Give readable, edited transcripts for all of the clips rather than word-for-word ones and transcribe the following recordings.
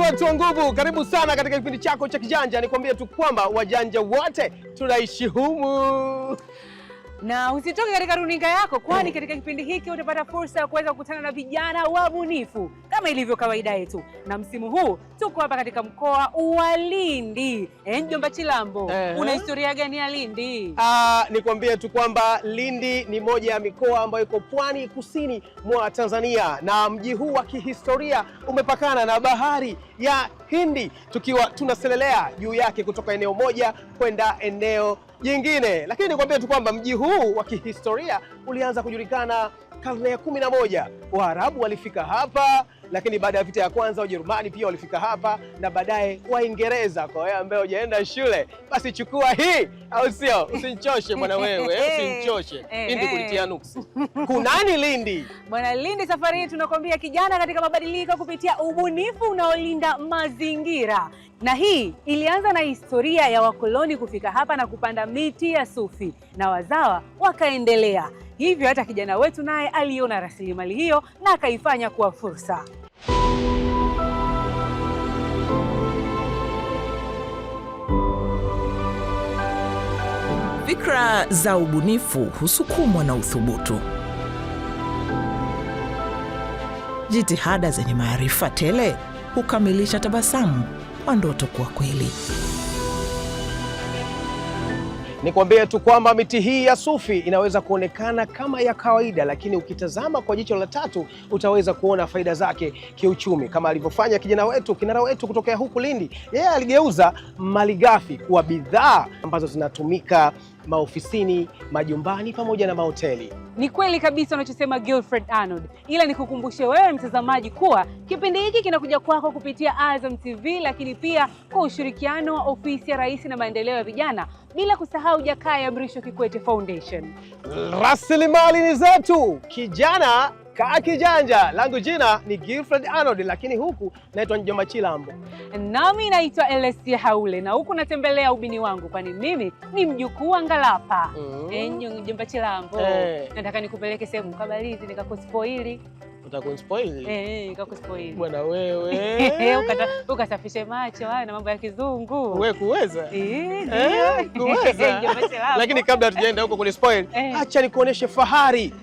Watu wa nguvu, karibu sana katika kipindi chako cha Kijanja. Nikwambie tu kwamba wajanja wote tunaishi humu. Na usitoke katika runinga yako, kwani katika kipindi hiki utapata fursa ya kuweza kukutana na vijana wabunifu kama ilivyo kawaida yetu. Na msimu huu tuko hapa katika mkoa wa Lindi. Mjomba Chilambo, una historia gani ya Lindi? Nikwambie tu kwamba Lindi ni moja ya mikoa ambayo iko pwani kusini mwa Tanzania, na mji huu wa kihistoria umepakana na bahari ya Hindi, tukiwa tunaselelea juu yake kutoka eneo moja kwenda eneo jingine. Lakini nikwambie tu kwamba mji huu wa kihistoria ulianza kujulikana karne ya 11. Waarabu walifika hapa, lakini baada ya vita ya kwanza Wajerumani pia walifika hapa, na baadaye Waingereza. Kwa wewe ambaye hujaenda shule, basi chukua hii, au sio? Usinichoshe bwana wewe, usinichoshe. Lindi kulitia nuksi. Kunani Lindi? Bwana Lindi, safari hii tunakwambia kijana katika mabadiliko kupitia ubunifu unaolinda mazingira. Na hii ilianza na historia ya wakoloni kufika hapa na kupanda miti ya sufi, na wazawa wakaendelea. Hivyo hata kijana wetu naye aliona rasilimali hiyo na akaifanya kuwa fursa. Fikra za ubunifu husukumwa na uthubutu. Jitihada zenye maarifa tele hukamilisha tabasamu kwa ndoto kuwa kweli. Nikwambie tu kwamba miti hii ya sufi inaweza kuonekana kama ya kawaida, lakini ukitazama kwa jicho la tatu utaweza kuona faida zake kiuchumi, kama alivyofanya kijana wetu, kinara wetu kutokea huku Lindi. Yeye aligeuza malighafi kuwa bidhaa ambazo zinatumika maofisini, majumbani pamoja na mahoteli. Ni kweli kabisa unachosema Gilfred Arnold, ila nikukumbushe wewe mtazamaji kuwa kipindi hiki kinakuja kwako kupitia Azam TV, lakini pia kwa ushirikiano wa ofisi ya Rais na maendeleo ya vijana, bila kusahau Jakaya Mrisho Kikwete Foundation. Rasilimali ni zetu, kijana kaa kijanja. Langu jina ni Gilfred Arnold, lakini huku naitwa Mjomba Chilambo. Nami naitwa Elsie Haule, na huku natembelea ubini wangu, kwani mimi ni mjukuu wa Ngalapa. Mjomba Chilambo, nataka nikupeleke sehemu kabalizi nikakuspoili. Utakunspoili? Nikakuspoili. Bwana wewe. Ukasafishe macho haya na mambo ya kizungu. Wewe kuweza? Kuweza. Lakini kabla tujaenda huko kwenye spoil, acha nikuoneshe fahari.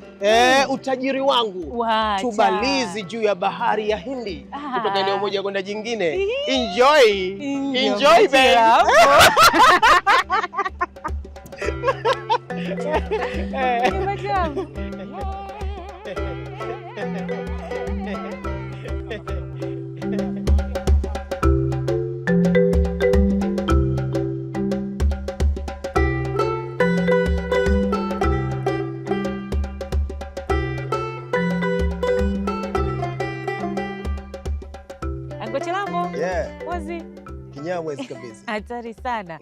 Utajiri wangu. Tubalizi juu ya bahari ya Hindi, kutoka eneo moja kwenda jingine. Enjoy baby. Wazi. Kinyamwezi kabisa. Hatari sana.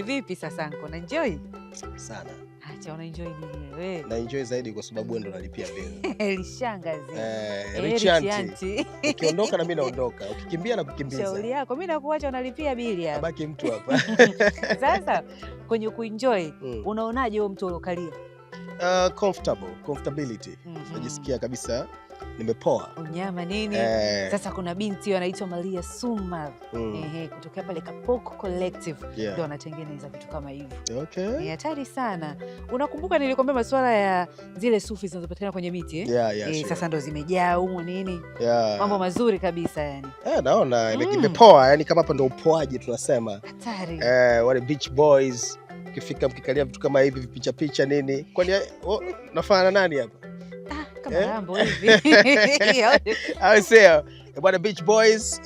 Vipi sasa nko na enjoy? Sana. Acha una enjoy nini wewe? Na enjoy zaidi kwa sababu wewe ndo unalipia bili. Lishangazi. Richanti. Ukiondoka na mimi naondoka. Ukikimbia na kukimbiza. Shauri yako, mimi nakuacha unalipia bili hapa. Baki mtu hapa. Sasa kwenye kuenjoy, unaonaje wewe mtu ulokalia? Comfortability. Najisikia kabisa nimepoa. Unyama nini? Sasa kuna binti anaitwa Maria Suma. Kutokea pale Kapoko Collective ndio anatengeneza vitu kama hivyo. Ni hatari sana. Unakumbuka nilikwambia masuala ya zile sufi zinazopatikana kwenye miti sure. Sasa ndo zimejaa humo nini? Mambo mazuri kabisa yani. Naona imepoa, yani kama hapa ndo upoaji tunasema. Hatari. Wale beach boys ukifika mkikalia vitu kama hivi picha nini? Kwani nafana nani hapa? Kama Rambo hivi. I say, bwana beach boys,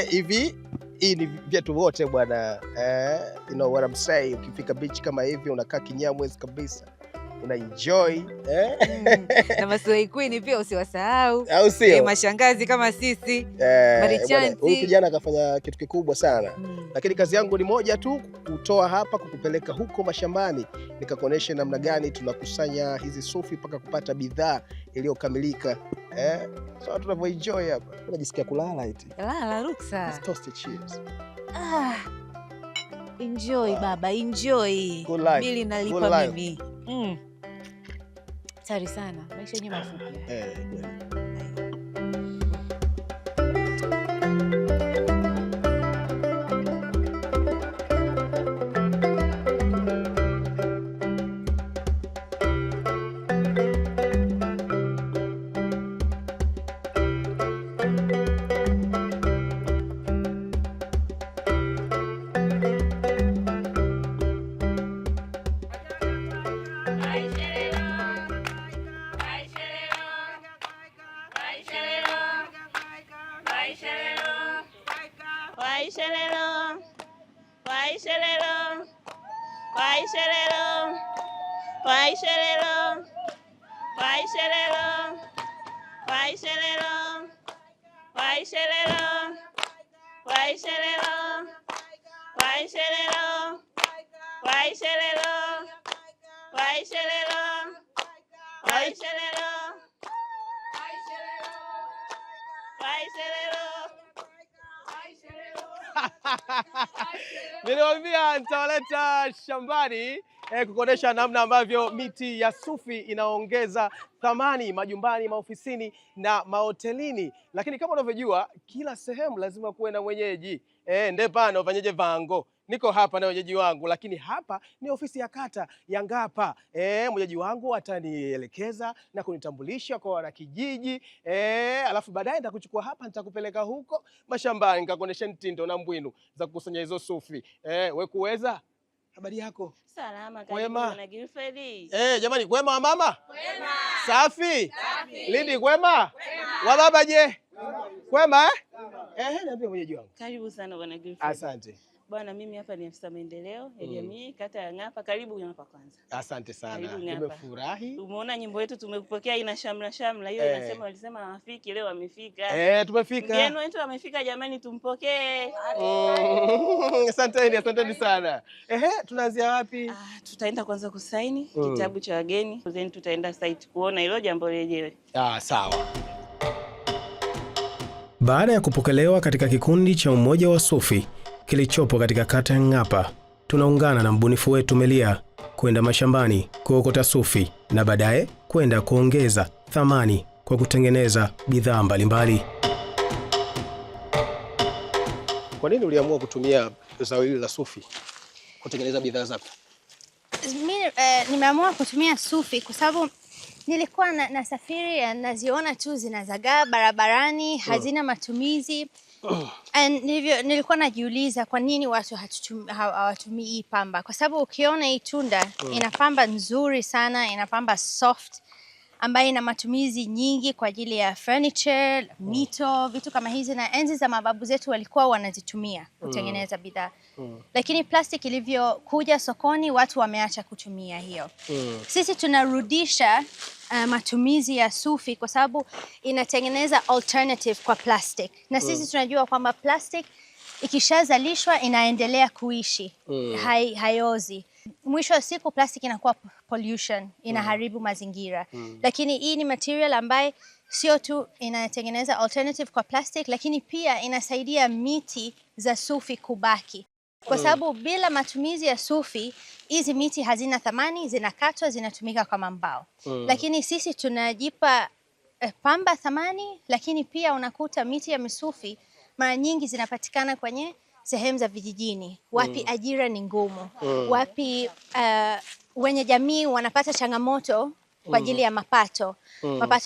hivi hii ni viatu wote bwana. You know what I'm saying? Ukifika beach kama hivi unakaa kinyamwezi kabisa. Una enjoy. Na Maswai Queen pia usiwasahau. Au sio? Mashangazi kama sisi. Marichanti. Huyu kijana akafanya kitu kikubwa sana. Lakini kazi yangu ni moja tu, kutoa hapa kukupeleka huko mashambani, nikakuonesha namna gani tunakusanya hizi sufi mpaka kupata bidhaa iliyokamilika. So tunavyoenjoy hapa. Unajisikia kulala eti? Lala ruksa. Toasted cheers. Enjoy baba, enjoy. Bili nalipa mimi. Hatari sana. Maisha yenyewe mafupi. Waishelelo, waishelelo, waishelelo, waishelelo, waishelelo, waishelelo, waishelelo, waishelelo, waishelelo, waishelelo, waishelelo, Niliwaambia nitawaleta shambani kukuonesha namna ambavyo miti ya sufi inaongeza thamani majumbani, maofisini na mahotelini. Lakini kama unavyojua kila sehemu lazima kuwe na mwenyeji. Ndepana ufanyeje vango. Niko hapa na mwenyeji wangu, lakini hapa ni ofisi ya kata ya Ngapa. Mwenyeji wangu atanielekeza na kunitambulisha kwa wanakijiji. Alafu baadaye nitakuchukua hapa, nitakupeleka huko mashambani nikakuonesha mtindo na mbwinu za kukusanya hizo sufi. Wewe kuweza? Habari yako? Salama, karibu na Gilfredi. Jamani, kwema mama? Kwema. Safi? Safi. Lindi kwema? Kwema. Wa baba je? Kwema niambie mwenyeji wangu. Karibu sana bwana Gilfredi. Asante. Bwana, mimi hapa ni afisa maendeleo ya jamii kata ya Ngapa. Karibu Ngapa kwanza. Asante sana. Nimefurahi. Umeona nyimbo yetu tumekupokea, ina shamla shamla hiyo inasema walisema hawafiki, leo wamefika. Tumefika. Mgeni wetu amefika jamani, tumpokee. Asanteni sana. Tunaanzia wapi? Tutaenda kwanza kusaini kitabu cha wageni, then tutaenda site kuona hilo jambo lenyewe. Sawa. Baada ya kupokelewa katika kikundi cha Umoja wa Sufi kilichopo katika kata ya Ngapa, tunaungana na mbunifu wetu Melia kwenda mashambani kuokota sufi na baadaye kwenda kuongeza thamani kwa kutengeneza bidhaa mbalimbali. Kwa nini uliamua kutumia zao hili la sufi kutengeneza bidhaa zako? Mimi nimeamua kutumia sufi kwa sababu nilikuwa nasafiri naziona tu zinazagaa barabarani, hazina matumizi. Nilikuwa najiuliza kwa nini watu hawatumii hii pamba, kwa sababu ukiona hii tunda ina pamba nzuri sana, ina pamba soft ambayo ina matumizi nyingi kwa ajili ya furniture, mito, vitu kama hizi, na enzi za mababu zetu walikuwa wanazitumia kutengeneza bidhaa. Lakini plastic ilivyokuja sokoni watu wameacha kutumia hiyo. Sisi tunarudisha matumizi ya sufi kwa sababu inatengeneza alternative kwa plastic. Na sisi tunajua kwamba plastic ikishazalishwa inaendelea kuishi, haiozi. Mwisho wa siku plastic inakuwa pollution, inaharibu mazingira. Lakini hii ni material ambaye sio tu inatengeneza alternative kwa plastic, lakini pia inasaidia miti za sufi kubaki. Kwa sababu bila matumizi ya sufi, hizi miti hazina thamani, zinakatwa, zinatumika kama mbao. Lakini sisi tunajipa pamba thamani, lakini pia unakuta miti ya misufi mara nyingi zinapatikana kwenye sehemu za vijijini, wapi ajira ni ngumu, wapi wenye jamii wanapata changamoto kwa ajili ya mapato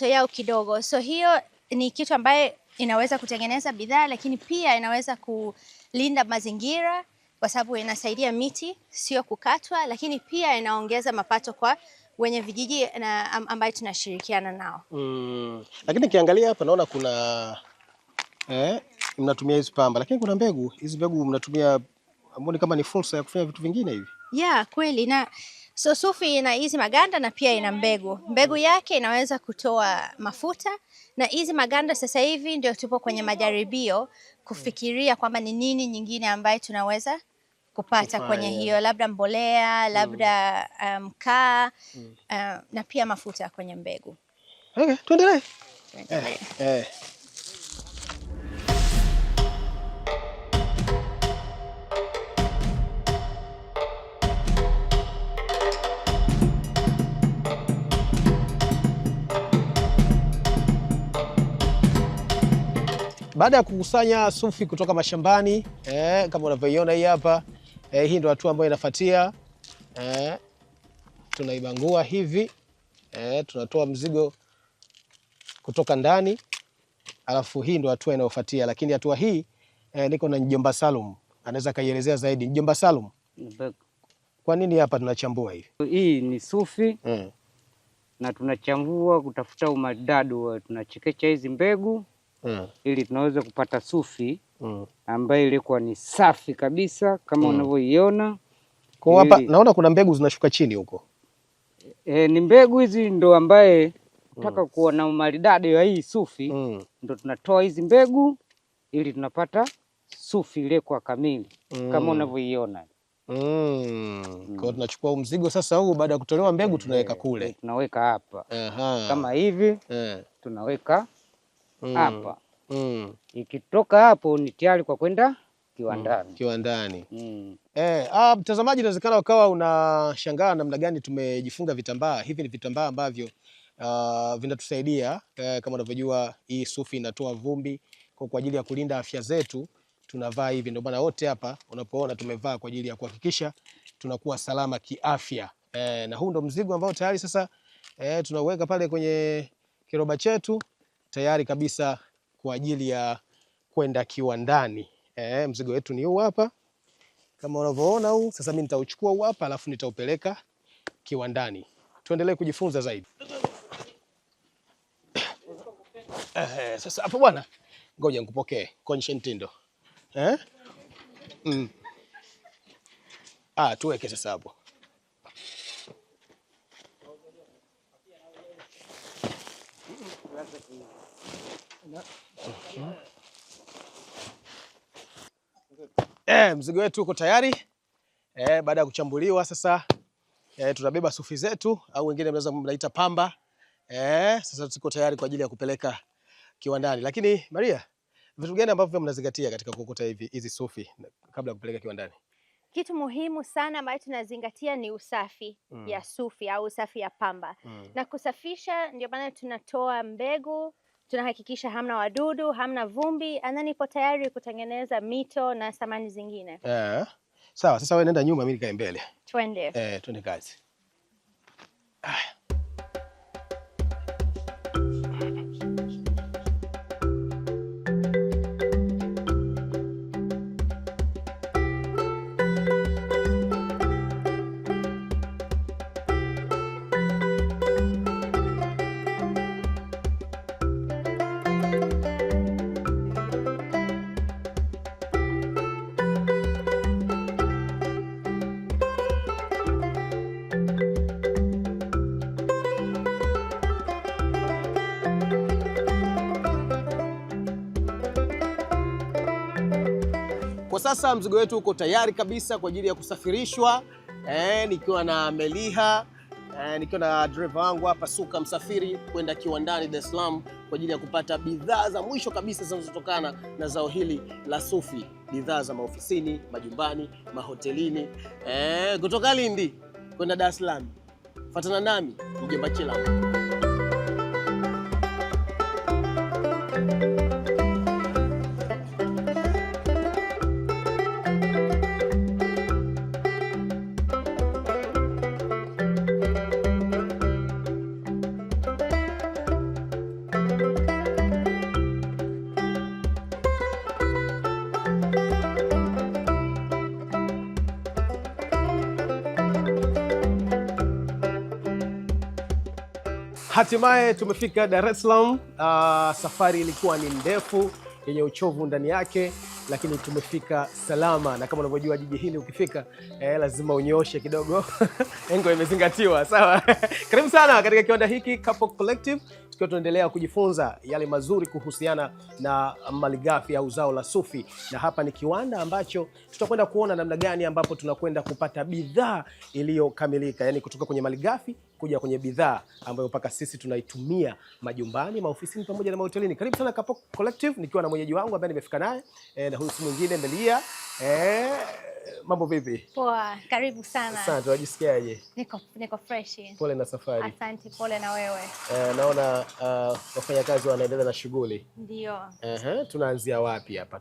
yao kidogo. So hiyo ni kitu ambaye inaweza kutengeneza bidhaa, lakini pia inaweza kulinda mazingira kwa sababu inasaidia miti sio kukatwa, lakini pia inaongeza mapato kwa wenye vijiji na ambaye tunashirikiana nao. Lakini kiangalia hapa naona kuna mnatumia hizi pamba, lakini kuna mbegu. Hizi mbegu mnatumia amboni kama ni fursa ya kufanya vitu vingine hivi? Kweli. Na so sufi ina hizi maganda na pia ina mbegu. Mbegu yake inaweza kutoa mafuta, na hizi maganda sasa hivi ndio tupo kwenye majaribio kufikiria kwamba ni nini nyingine ambayo tunaweza kupata kwenye hiyo, labda mbolea, labda mkaa, na pia mafuta kwenye mbegu. Tuendelee. Baada ya kukusanya sufi kutoka mashambani, kama unavyoiona hii hapa, hii ndio hatua ambayo inafuatia. Tunaibangua hivi, tunatoa mzigo kutoka ndani, alafu hii ndio hatua inayofuatia. Lakini hatua hii niko na Mjomba Salum, anaweza kaielezea zaidi. Mjomba Salum, kwa nini hapa tunachambua hivi? Hii ni sufi na tunachambua kutafuta umaridadi, tunachekecha hizi mbegu ili tunaweza kupata sufi ambayo ilikuwa ni safi kabisa kama unavyoiona. Kwa hapa naona kuna mbegu zinashuka chini huko. Ni mbegu hizi ndo ambaye nataka kuona umaridadi wa hii sufi, ndo tunatoa hizi mbegu ili tunapata sufi ile kwa kamili kama unavyoiona. Kwa tunachukua mzigo sasa huu, baada ya kutolewa mbegu tunaweka kule. Tunaweka hapa. Kama hivi tunaweka hapa. Ikitoka hapo ni tayari kwa kwenda kiwandani. Mtazamaji, inawezekana ukawa unashangaa namna gani tumejifunga vitambaa. Hivi ni vitambaa ambavyo vinatusaidia kama unavyojua hii sufi inatoa vumbi, kwa ajili ya kulinda afya zetu tunavaa hivi. Ndio maana wote hapa unapoona tumevaa kwa ajili ya kuhakikisha tunakuwa salama kiafya. Na huu ndo mzigo ambao tayari sasa tunauweka pale kwenye kiroba chetu tayari kabisa kwa ajili ya kwenda kiwandani. Mzigo wetu ni huu hapa kama unavyoona huu. Sasa mimi nitauchukua huu hapa alafu nitaupeleka kiwandani. Tuendelee kujifunza zaidi. Sasa hapo bwana, ngoja nikupokee konyeshe mtindo. Tuweke sasa hapo. Mzigo wetu uko tayari. Baada ya kuchambuliwa sasa tunabeba sufi zetu, au wengine mnaweza mnaita pamba. Sasa tuko tayari kwa ajili ya kupeleka kiwandani. Lakini Maria, vitu gani ambavyo mnazingatia katika kuokota hizi sufi kabla ya kupeleka kiwandani? Kitu muhimu sana ambayo tunazingatia ni usafi ya sufi au usafi ya pamba. Na kusafisha, ndio maana tunatoa mbegu, tunahakikisha hamna wadudu, hamna vumbi, and then ipo tayari kutengeneza mito na samani zingine. Sawa, sasa wewe nenda nyuma, mimi nikae mbele. Twende. Twende kazi. Kwa sasa mzigo wetu uko tayari kabisa kwa ajili ya kusafirishwa. Nikiwa na Meliha, nikiwa na driver wangu hapa Suka Msafiri, kwenda kiwandani Dar es Salaam kwa ajili ya kupata bidhaa za mwisho kabisa zinazotokana na zao hili la sufi, bidhaa za maofisini, majumbani, mahotelini. Kutoka Lindi kwenda Dar es Salaam. Fuatana nami Mjomba Chila. Hatimaye tumefika Dar es Salaam. Safari ilikuwa ni ndefu yenye uchovu ndani yake, lakini tumefika salama, na kama unavyojua jiji hili ukifika lazima unyoshe kidogo. Engo imezingatiwa, sawa. Karibu sana katika kiwanda hiki Kapok Collective, tukiwa tunaendelea kujifunza yale mazuri kuhusiana na malighafi au zao la sufi. Na hapa ni kiwanda ambacho tutakwenda kuona namna gani ambapo tunakwenda kupata bidhaa iliyokamilika, yani kutoka kwenye malighafi kuja kwenye bidhaa ambayo mpaka sisi tunaitumia majumbani, maofisini pamoja na mahotelini. Karibu sana Kapok Collective, nikiwa na mwenyeji wangu ambaye nimefika naye na huyu mwingine Melia. Mambo vipi? Poa, karibu sana. Asante, unajisikiaje? Niko fresh. Pole na safari. Asante, pole na wewe. Naona wafanyakazi wanaendelea na shughuli. Ndio. Tunaanzia wapi hapa?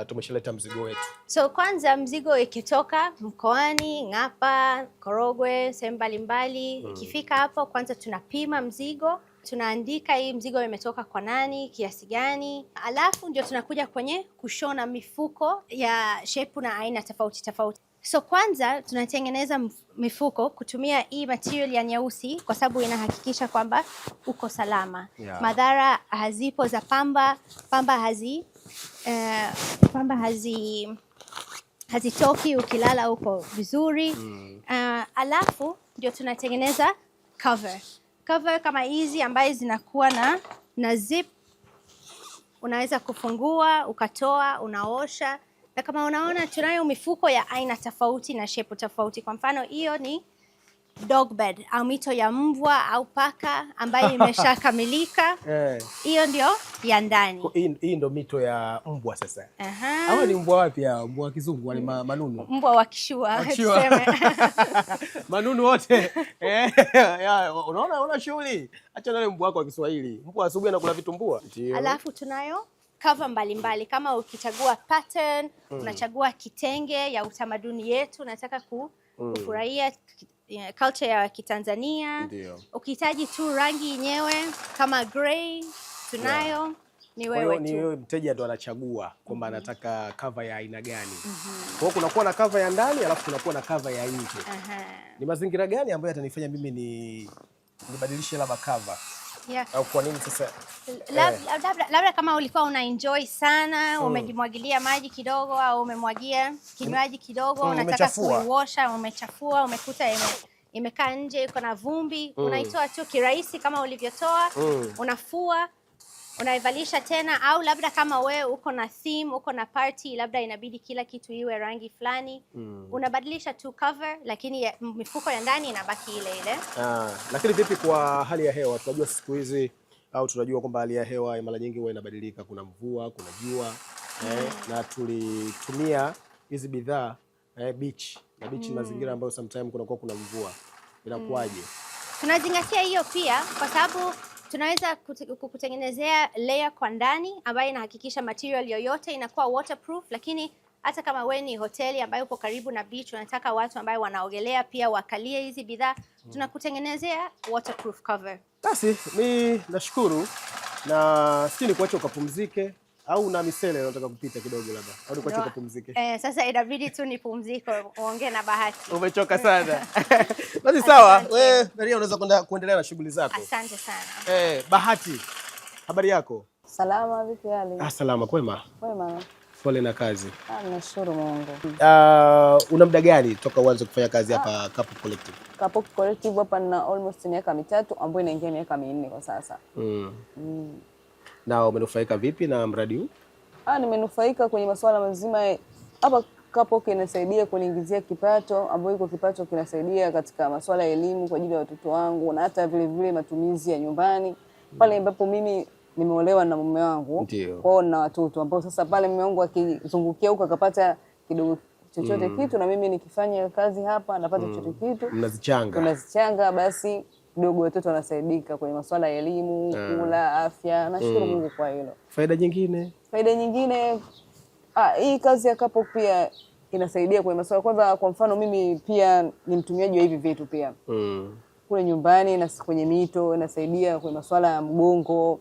Tumeshaleta mzigo wetu. So kwanza mzigo ikitoka mkoani, Ng'apa, Korogwe, sehemu mbalimbali, ikifika hapo kwanza tunapima mzigo. Tunaandika hii mzigo imetoka kwa nani, kiasi gani, alafu ndio tunakuja kwenye kushona mifuko ya shepu na aina tofauti tofauti. So kwanza tunatengeneza mifuko kutumia hii material ya nyeusi kwa sababu inahakikisha kwamba uko salama. Madhara hazipo za pamba kwamba hazitoki ukilala huko vizuri. Alafu ndio tunatengeneza cover kama hizi ambayo zinakuwa na zip. Unaweza kufungua ukatoa, unaosha. Na kama unaona tunayo mifuko ya aina tofauti na shape tofauti. Kwa mfano hiyo ni dog bed au mito ya mbwa au paka ambayo imeshakamilika. Hiyo ndio ya ndani. Hii ndio mito ya mbwa sasa. Hawa ni mbwa wapi hao? Mbwa wa kizungu wale manunu. Mbwa wa kishua tuseme. Manunu wote. Unaona shughuli. Acha na mbwa wako wa Kiswahili. Mbwa asubuhi anakula vitumbua. Alafu tunayo cover mbalimbali kama ukichagua pattern, unachagua kitenge ya utamaduni yetu, unataka kufurahia culture ya Kitanzania. Ukihitaji tu rangi yenyewe kama grey, tunayo. Ni wewe tu. Ni wewe mteja ndo anachagua kwamba anataka cover ya aina gani. Kwa hiyo kunakuwa na cover ya ndani alafu kunakuwa na cover ya nje. Ni mazingira gani ambayo yatanifanya mimi nibadilishe labda cover? Au kwa nini sasa? Labda kama ulikuwa una enjoy sana, umejimwagilia maji kidogo au umemwagia kinywaji kidogo, unataka kuiosha, umechafua, umekuta imekaa nje iko na vumbi, unaitoa tu kirahisi kama ulivyotoa, unafua, unaivalisha tena. Au labda kama wewe uko na theme, uko na party, labda inabidi kila kitu iwe rangi fulani, unabadilisha tu cover, lakini mifuko ya ndani inabaki ile ile. Lakini vipi kwa hali ya hewa? Tunajua siku hizi au tunajua kwamba hali ya hewa mara nyingi huwa inabadilika, kuna mvua, kuna jua, na tulitumia hizi bidhaa beach ni mazingira ambayo sometimes kuna mvua. Inakuwaje? Tunazingatia hiyo pia kwa sababu tunaweza kukutengenezea layer kwa ndani ambayo inahakikisha material yoyote inakuwa waterproof, lakini hata kama wewe ni hoteli ambayo uko karibu na beach, unataka watu ambao wanaogelea pia wakalie hizi bidhaa, tunakutengenezea waterproof cover. Basi mimi nashukuru na sisi nikuache ukapumzike au na misele unataka kupita kidogo labda au nikuache ukapumzike. Sasa inabidi tu nipumzike, uongee na Bahati. Umechoka sana. Basi sawa, wewe Maria unaweza kuendelea na shughuli zako. Asante sana. Bahati, habari yako? Salama, vipi hali? Salama, kwema? Kwema. Pole na kazi. Nashukuru Mungu. Una muda gani toka uanze kufanya kazi hapa Kapok Collective? Kapok Collective hapa na almost miaka 3 ambayo inaingia miaka 4 kwa sasa. Na umenufaika vipi na mradi huu? Nimenufaika kwenye masuala mazima hapa Kapok inasaidia kuniingizia kipato ambayo iko kipato kinasaidia katika masuala ya elimu kwa ajili ya watoto wangu na hata vile vile matumizi ya nyumbani. Pale ambapo mimi nimeolewa na mume wangu, kwao na watoto ambao sasa pale mume wangu akizungukia huko akapata kidogo chochote kitu na mimi nikifanya kazi hapa napata chochote kitu. Tunazichanga basi kidogo watoto wanasaidika kwenye masuala ya elimu, kula, afya. Nashukuru Mungu kwa hilo. Faida nyingine? Faida nyingine hii kazi ya Kapok pia inasaidia kwenye masuala, kwanza kwa mfano mimi pia ni mtumiaji wa hivi vitu pia. Kule nyumbani na kwenye mito inasaidia kwenye masuala ya mgongo.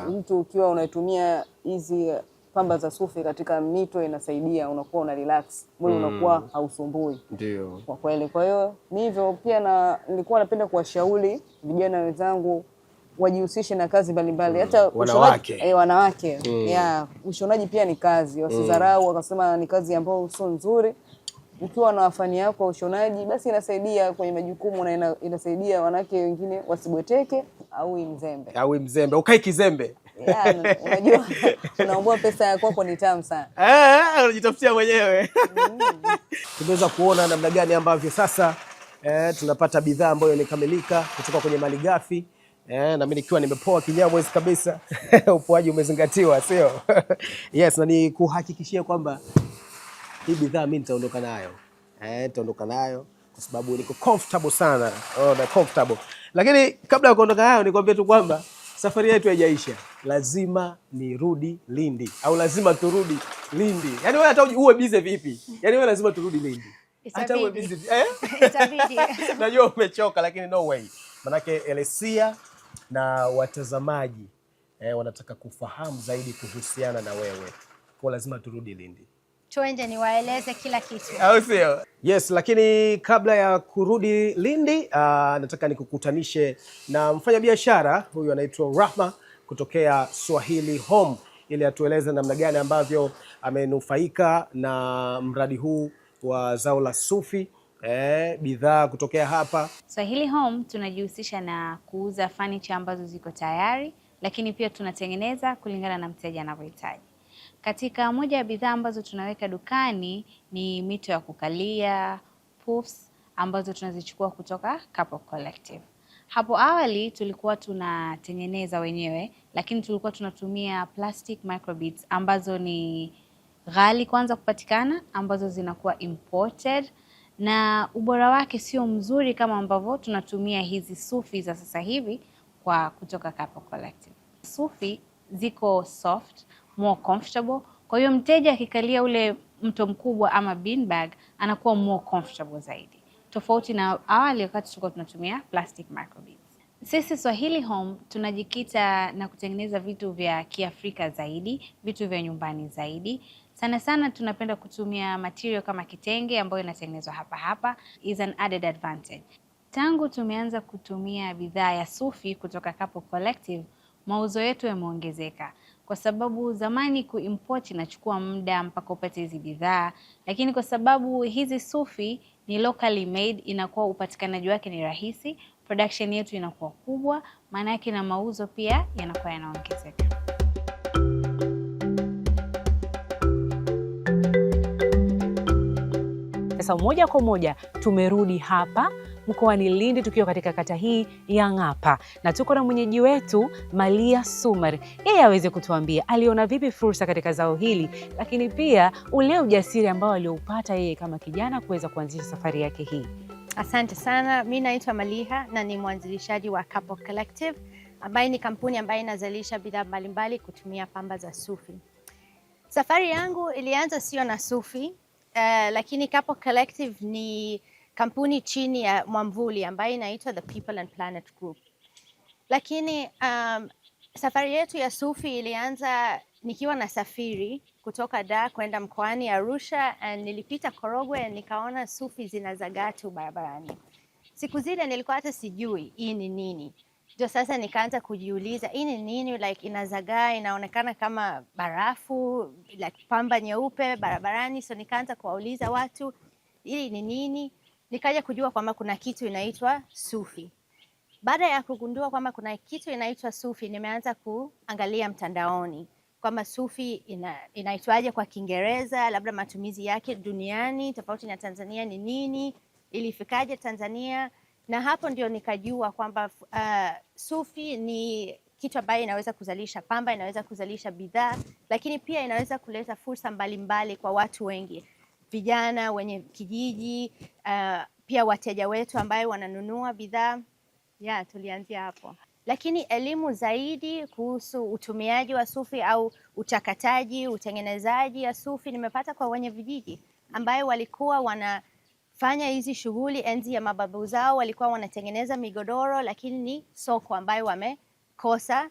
Mtu ukiwa unatumia hizi pamba za sufi katika mito inasaidia, unakuwa una relax, mwili unakuwa hausumbui. Ndio. Kwa kweli. Kwa hiyo ni hivyo pia, na nilikuwa napenda kuwashauri vijana wenzangu wajihusishe na kazi mbalimbali, hata wanawake. Ushonaji pia ni kazi, wasidharau wakasema ni kazi ambayo sio nzuri. Ukiwa na wafani yako ushonaji basi inasaidia kwenye majukumu na inasaidia wanawake wengine wasibweteke au mzembe. Ukai kizembe. Unajua unaomba pesa yako kwa ni tamu sana. Unajitafutia mwenyewe. Tumeweza kuona namna gani ambavyo sasa tunapata bidhaa ambayo imekamilika kutoka kwenye malighafi. Na mimi nikiwa nimepoa kinyamwezi kabisa. Upoaji umezingatiwa, sio? Yes, na ni kuhakikishia kwamba hii bidhaa mimi nitaondoka nayo. Nitaondoka nayo kwa sababu niko comfortable sana. Na comfortable. Lakini kabla ya kuondoka nayo nikwambie tu kwamba safari yetu haijaisha. Lazima nirudi Lindi au lazima turudi Lindi. Yaani wewe hata uwe busy vipi? Yaani wewe lazima turudi Lindi. Hata uwe busy. Itabidi. Najua umechoka lakini no way. Manake Elesia na watazamaji wanataka kufahamu zaidi kuhusiana na wewe. Kwa lazima turudi Lindi. Twende niwaeleze kila kitu. Au sio? Yes, lakini kabla ya kurudi Lindi, nataka nikukutanishe na mfanyabiashara huyu anaitwa Rahma kutokea Swahili Home. ili atueleze namna gani ambavyo amenufaika na mradi huu wa zao la sufi, bidhaa kutokea hapa. Swahili Home tunajihusisha na kuuza furniture ambazo ziko tayari, lakini pia tunatengeneza kulingana na mteja anavyohitaji. Katika moja ya bidhaa ambazo tunaweka dukani ni mito ya kukalia, puffs ambazo tunazichukua kutoka Couple Collective. Hapo awali tulikuwa tunatengeneza wenyewe, lakini tulikuwa tunatumia plastic microbeads ambazo ni ghali kwanza kupatikana, ambazo zinakuwa imported na ubora wake sio mzuri kama ambavyo tunatumia hizi sufi za sasa hivi kwa kutoka Couple Collective. Sufi ziko soft, more comfortable. Kwa hiyo mteja akikalia ule mto mkubwa ama beanbag anakuwa more comfortable zaidi. Tofauti na awali wakati tulikuwa tunatumia plastic microbeads. Sisi Swahili Home tunajikita na kutengeneza vitu vya Kiafrika zaidi, vitu vya nyumbani zaidi. Sana sana tunapenda kutumia material kama kitenge ambayo inatengenezwa hapa is an added advantage. Tangu tumeanza kutumia bidhaa ya sufi kutoka Couple Collective, mauzo yetu yameongezeka. Kwa sababu zamani kuimport inachukua muda mpaka upate hizi bidhaa, lakini kwa sababu hizi sufi ni locally made, inakuwa upatikanaji wake ni rahisi, production yetu inakuwa kubwa, maana yake na mauzo pia yanakuwa yanaongezeka. Sasa moja kwa moja tumerudi hapa mkoani Lindi tukiwa katika kata hii ya Ng'apa, na tuko na mwenyeji wetu Malia Sumar. Yeye aweze kutuambia aliona vipi fursa katika zao hili, lakini pia ule ujasiri ambao alioupata yeye kama kijana kuweza kuanzisha safari yake hii. Asante sana. Mimi naitwa Maliha na ni mwanzilishaji wa Couple Collective, ambayo ni kampuni ambayo inazalisha bidhaa mbalimbali kutumia pamba za sufi. Safari yangu ilianza sio na sufi, lakini Couple Collective ni kampuni chini ya mwamvuli ambayo inaitwa The People and Planet Group. Lakini safari yetu ya sufi ilianza nikiwa na safiri kutoka Dar kwenda mkoani Arusha, nilipita Korogwe, nikaona sufi zinazagaa tu barabarani. Siku zile nilikuwa hata sijui hii ni nini. Ndio sasa nikaanza kujiuliza hii ni nini, like inazagaa, inaonekana kama barafu, like pamba nyeupe barabarani. So nikaanza kuwauliza watu hii ni nini. Nikaja kujua kwamba kuna kitu inaitwa sufi. Baada ya kugundua kwamba kuna kitu inaitwa sufi, nimeanza kuangalia mtandaoni kwamba sufi inaitwaje kwa Kiingereza, labda matumizi yake duniani tofauti na Tanzania ni nini, ilifikaje Tanzania, na hapo ndio nikajua kwamba sufi ni kitu ambayo inaweza kuzalisha pamba, inaweza kuzalisha bidhaa, lakini pia inaweza kuleta fursa mbalimbali kwa watu wengi, vijana wenye kijiji, pia wateja wetu ambao wananunua bidhaa. Tulianzia hapo. Lakini elimu zaidi kuhusu utumiaji wa sufi au uchakataji, utengenezaji wa sufi nimepata kwa wenye vijiji ambao walikuwa wanafanya hizi shughuli enzi ya mababu zao, walikuwa wanatengeneza migodoro, lakini ni soko ambayo wamekosa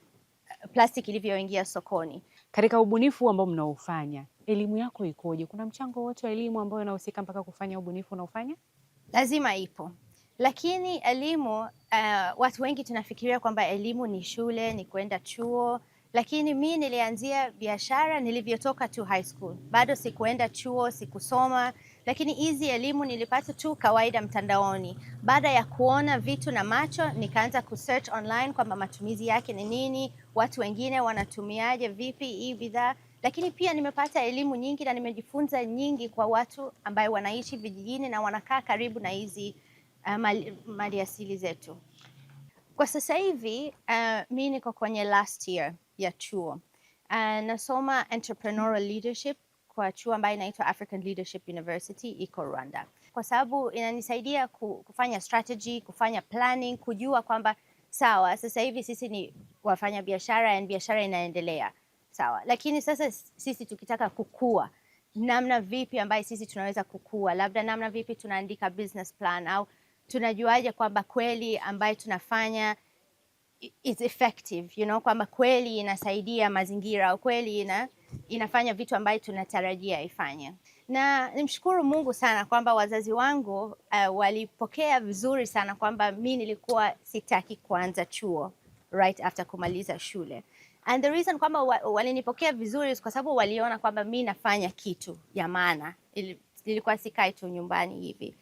plastiki ilivyoingia sokoni. Katika ubunifu ambao mnaofanya, elimu yako ikoje? Kuna mchango wote wa elimu ambao unahusika mpaka kufanya ubunifu unaofanya? Lazima ipo. Lakini elimu, watu wengi tunafikiria kwamba elimu ni shule, ni kwenda chuo, lakini mimi nilianzia biashara nilivyotoka tu high school. Bado sikuenda chuo, sikusoma, lakini hizi elimu nilipata tu kawaida mtandaoni. Baada ya kuona vitu na macho, nikaanza kusearch online kwamba matumizi yake ni nini, watu wengine wanatumiaje vipi hii bidhaa. Lakini pia nimepata elimu nyingi na nimejifunza nyingi kwa watu ambao wanaishi vijijini na wanakaa karibu na hizi maliasili zetu. Kwa sasa hivi mimi niko kwenye last year ya chuo. Nasoma entrepreneurial leadership kwa chuo ambayo inaitwa African Leadership University iko Rwanda. Kwa sababu inanisaidia kufanya strategy, kufanya planning, kujua kwamba sawa, sasa hivi sisi ni wafanya biashara na biashara inaendelea. Sawa. Lakini sasa sisi tukitaka kukua, namna vipi ambayo sisi tunaweza kukua? Labda namna vipi tunaandika business plan, au tunajuaje kwamba kweli ambayo tunafanya is effective, kwamba kweli inasaidia mazingira, au kweli inafanya vitu ambayo tunatarajia ifanye. Na nimshukuru Mungu sana kwamba wazazi wangu walipokea vizuri sana kwamba mimi nilikuwa sitaki kuanza chuo right after kumaliza shule. And the reason kwamba walinipokea vizuri kwa sababu waliona kwamba mimi nafanya kitu ya maana. Ilikuwa sikai tu nyumbani hivi.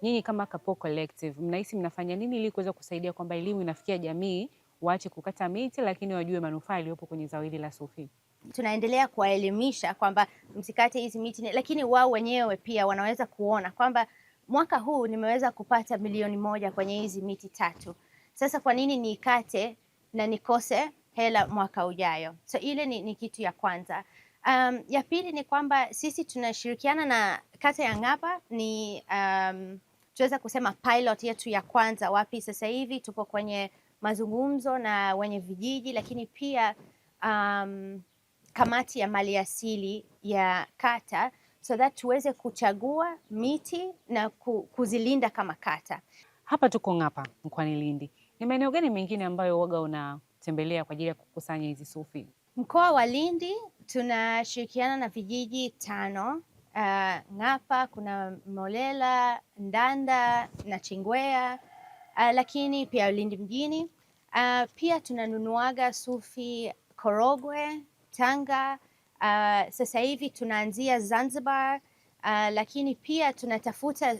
Nyinyi kama Kapoo Collective mnahisi mnafanya nini ili kuweza kusaidia kwamba elimu inafikia jamii, waache kukata miti lakini wajue manufaa yaliyopo kwenye zao hili la sufi? Tunaendelea kuwaelimisha kwamba msikate hizi miti, lakini wao wenyewe pia wanaweza kuona kwamba mwaka huu nimeweza kupata milioni 1 kwenye hizi miti 3. Sasa kwa nini niikate na nikose hela mwaka ujayo? So ile ni kitu ya kwanza. Ya pili ni kwamba sisi tunashirikiana na kata ya Ng'apa, ni tuweza kusema pilot yetu ya kwanza wapi sasa hivi tupo kwenye mazungumzo na wenye vijiji, lakini pia kamati ya maliasili ya kata, so that tuweze kuchagua miti na kuzilinda kama kata. Hapa tuko Ng'apa mkoani Lindi. Ni maeneo gani mengine ambayo waga unatembelea kwa ajili ya kukusanya hizi sufi? Mkoa wa Lindi tunashirikiana na vijiji 5. Ng'apa, kuna Molela, Ndanda na Chingwea, lakini pia Lindi mjini. Pia tunanunuaga sufi Korogwe, Tanga. Sasa hivi tunaanzia Zanzibar, lakini pia tunatafuta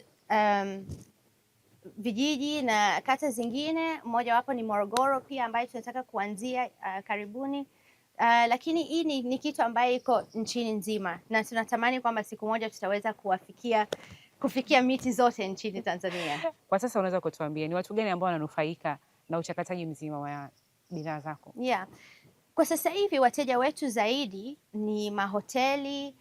vijiji na kata zingine. Mmoja wapo ni Morogoro pia ambayo tunataka kuanzia karibuni. Lakini hii ni kitu ambayo iko nchini nzima na tunatamani kwamba siku moja tutaweza kufikia miti zote nchini Tanzania. Kwa sasa unaweza kutuambia ni watu gani ambao wananufaika na uchakataji mzima wa bidhaa zako? Yeah. Kwa sasa hivi wateja wetu zaidi ni mahoteli,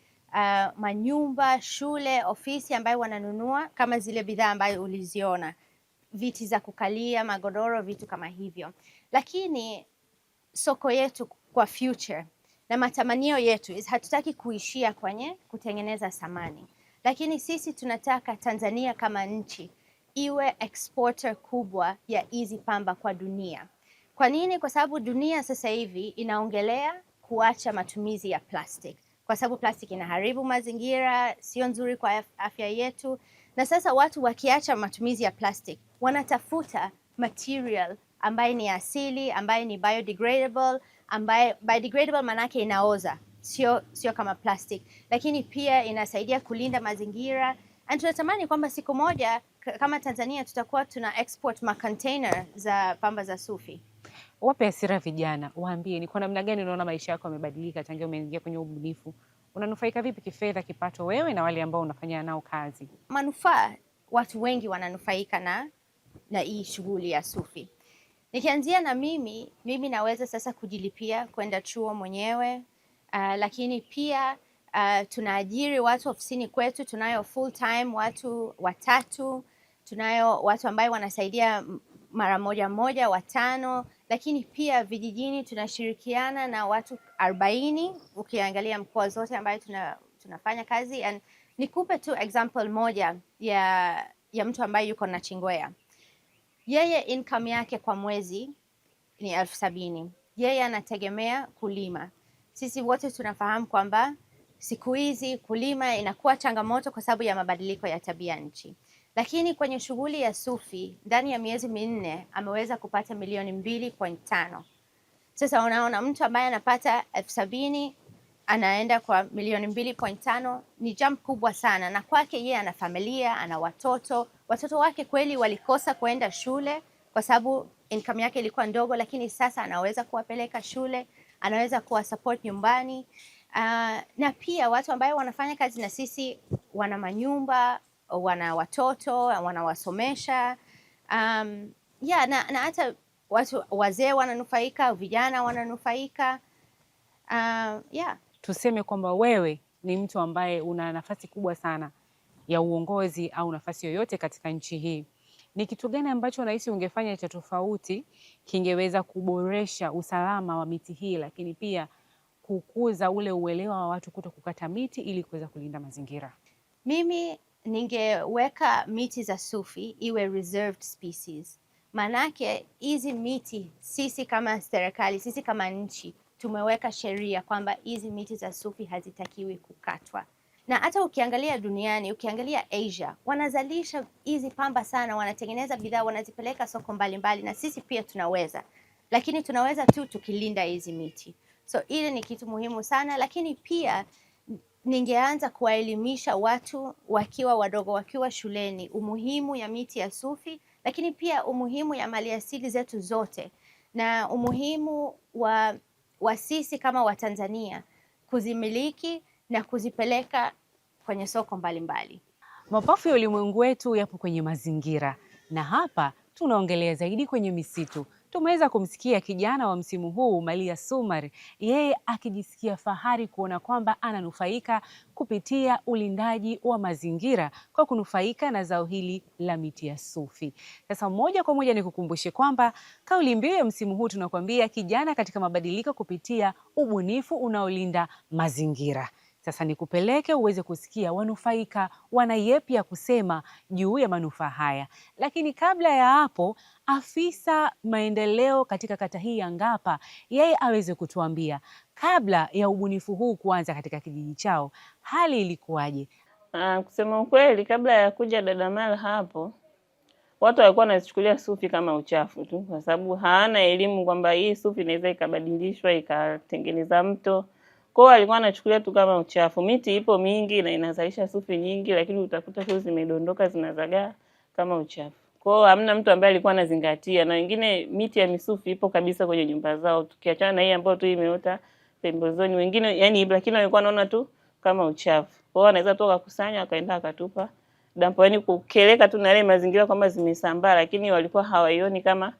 manyumba, shule, ofisi ambayo wananunua kama zile bidhaa ambayo uliziona, viti za kukalia, magodoro, vitu kama hivyo. Lakini soko yetu kwa future na matamanio yetu hatutaki kuishia kwenye kutengeneza samani, lakini sisi tunataka Tanzania kama nchi iwe exporter kubwa ya hizi pamba kwa dunia. Kwa nini? Kwa sababu dunia sasa hivi inaongelea kuacha matumizi ya plastic, kwa sababu plastic inaharibu mazingira, sio nzuri kwa afya yetu. Na sasa watu wakiacha matumizi ya plastic wanatafuta material ambaye ni asili, ambaye ni biodegradable, ambaye biodegradable manake inaoza, sio kama plastic, lakini pia inasaidia kulinda mazingira. And tunatamani kwamba siku moja kama Tanzania tutakuwa tuna export macontainer za pamba za sufi. Wape hasira vijana, waambie ni kwa namna gani unaona maisha yako yamebadilika tangu umeingia kwenye ubunifu. Unanufaika vipi kifedha, kipato, wewe na wale ambao unafanya nao kazi? Manufaa, watu wengi wananufaika na hii shughuli ya sufi. Nikianzia na mimi naweza sasa kujilipia kwenda chuo mwenyewe, lakini pia tunaajiri watu ofisini kwetu. Tunayo full time watu 3, tunayo watu ambao wanasaidia mara moja 5, lakini pia vijijini tunashirikiana na watu 40 ukiangalia mkoa zote ambayo tunafanya kazi. And nikupe tu example moja ya mtu ambaye yuko na Chingwea. Yeye income yake kwa mwezi ni 70,000. Yeye anategemea kulima. Sisi wote tunafahamu kwamba siku hizi kulima inakuwa changamoto kwa sababu ya mabadiliko ya tabia nchi. Lakini kwenye shughuli ya sufi ndani ya miezi 4 ameweza kupata milioni 2.5. Sasa unaona mtu ambaye anapata 70,000 anaenda kwa milioni 2.5, ni jump kubwa sana. Na kwake yeye ana familia, ana watoto wake kweli walikosa kwenda shule kwa sababu income yake ilikuwa ndogo, lakini sasa anaweza kuwapeleka shule, anaweza kuwa support nyumbani. Na pia watu ambao wanafanya kazi na sisi wana manyumba, wana watoto, wanawasomesha. Na hata watu wazee wananufaika, vijana wananufaika. Tuseme kwamba wewe ni mtu ambaye una nafasi kubwa sana ya uongozi au nafasi yoyote katika nchi hii. Ni kitu gani ambacho unahisi ungefanya cha tofauti kingeweza kuboresha usalama wa miti hii, lakini pia kukuza ule uelewa wa watu kuto kukata miti ili kuweza kulinda mazingira? Mimi ningeweka miti za sufi iwe reserved species. Manake hizi miti sisi kama serikali, sisi kama nchi tumeweka sheria kwamba hizi miti za sufi hazitakiwi kukatwa. Na hata ukiangalia duniani, ukiangalia Asia, wanazalisha hizi pamba sana, wanatengeneza bidhaa, wanazipeleka soko mbalimbali, na sisi pia tunaweza. lakini tunaweza tu tukilinda hizi miti. So ile ni kitu muhimu sana, lakini pia ningeanza kuwaelimisha watu wakiwa wadogo, wakiwa shuleni, umuhimu ya miti ya sufi, lakini pia umuhimu ya maliasili zetu zote na umuhimu wa sisi kama Watanzania kuzimiliki na kuzipeleka kwenye soko mbalimbali. Mapafu ya ulimwengu wetu yapo kwenye mazingira, na hapa tunaongelea zaidi kwenye misitu. Tumeweza kumsikia kijana wa msimu huu Malia Sumar, yeye akijisikia fahari kuona kwamba ananufaika kupitia ulindaji wa mazingira kwa kunufaika na zao hili la miti ya sufi. Sasa moja kwa moja nikukumbushe kwamba kauli mbiu ya msimu huu tunakwambia kijana katika mabadiliko kupitia ubunifu unaolinda mazingira. Sasa nikupeleke uweze kusikia wanufaika wana yepi ya kusema juu ya manufaa haya. Lakini kabla ya hapo, afisa maendeleo katika kata hii ya Ngapa, yeye aweze kutuambia kabla ya ubunifu huu kuanza katika kijiji chao, hali ilikuwaje? Kusema ukweli, kabla ya kuja dada Mara hapo, watu walikuwa wanachukulia sufi kama uchafu tu, kwa sababu hawana elimu kwamba hii sufi inaweza ikabadilishwa ikatengeneza mto. Kwa hiyo alikuwa anachukulia tu kama uchafu. Miti ipo mingi na inazalisha sufi nyingi, lakini utakuta tu zimedondoka zinazagaa kama uchafu. Kwa hiyo hamna mtu ambaye alikuwa anazingatia, na wengine miti ya misufi ipo kabisa kwenye nyumba zao, tukiachana na hii ambayo tu imeota pembezoni. Wengine yani lakini walikuwa wanaona tu kama uchafu. Kwa hiyo anaweza tu akakusanya akaenda akatupa dampo, yani kukeleka tu na ile mazingira kwamba zimesambaa, lakini walikuwa hawaioni kama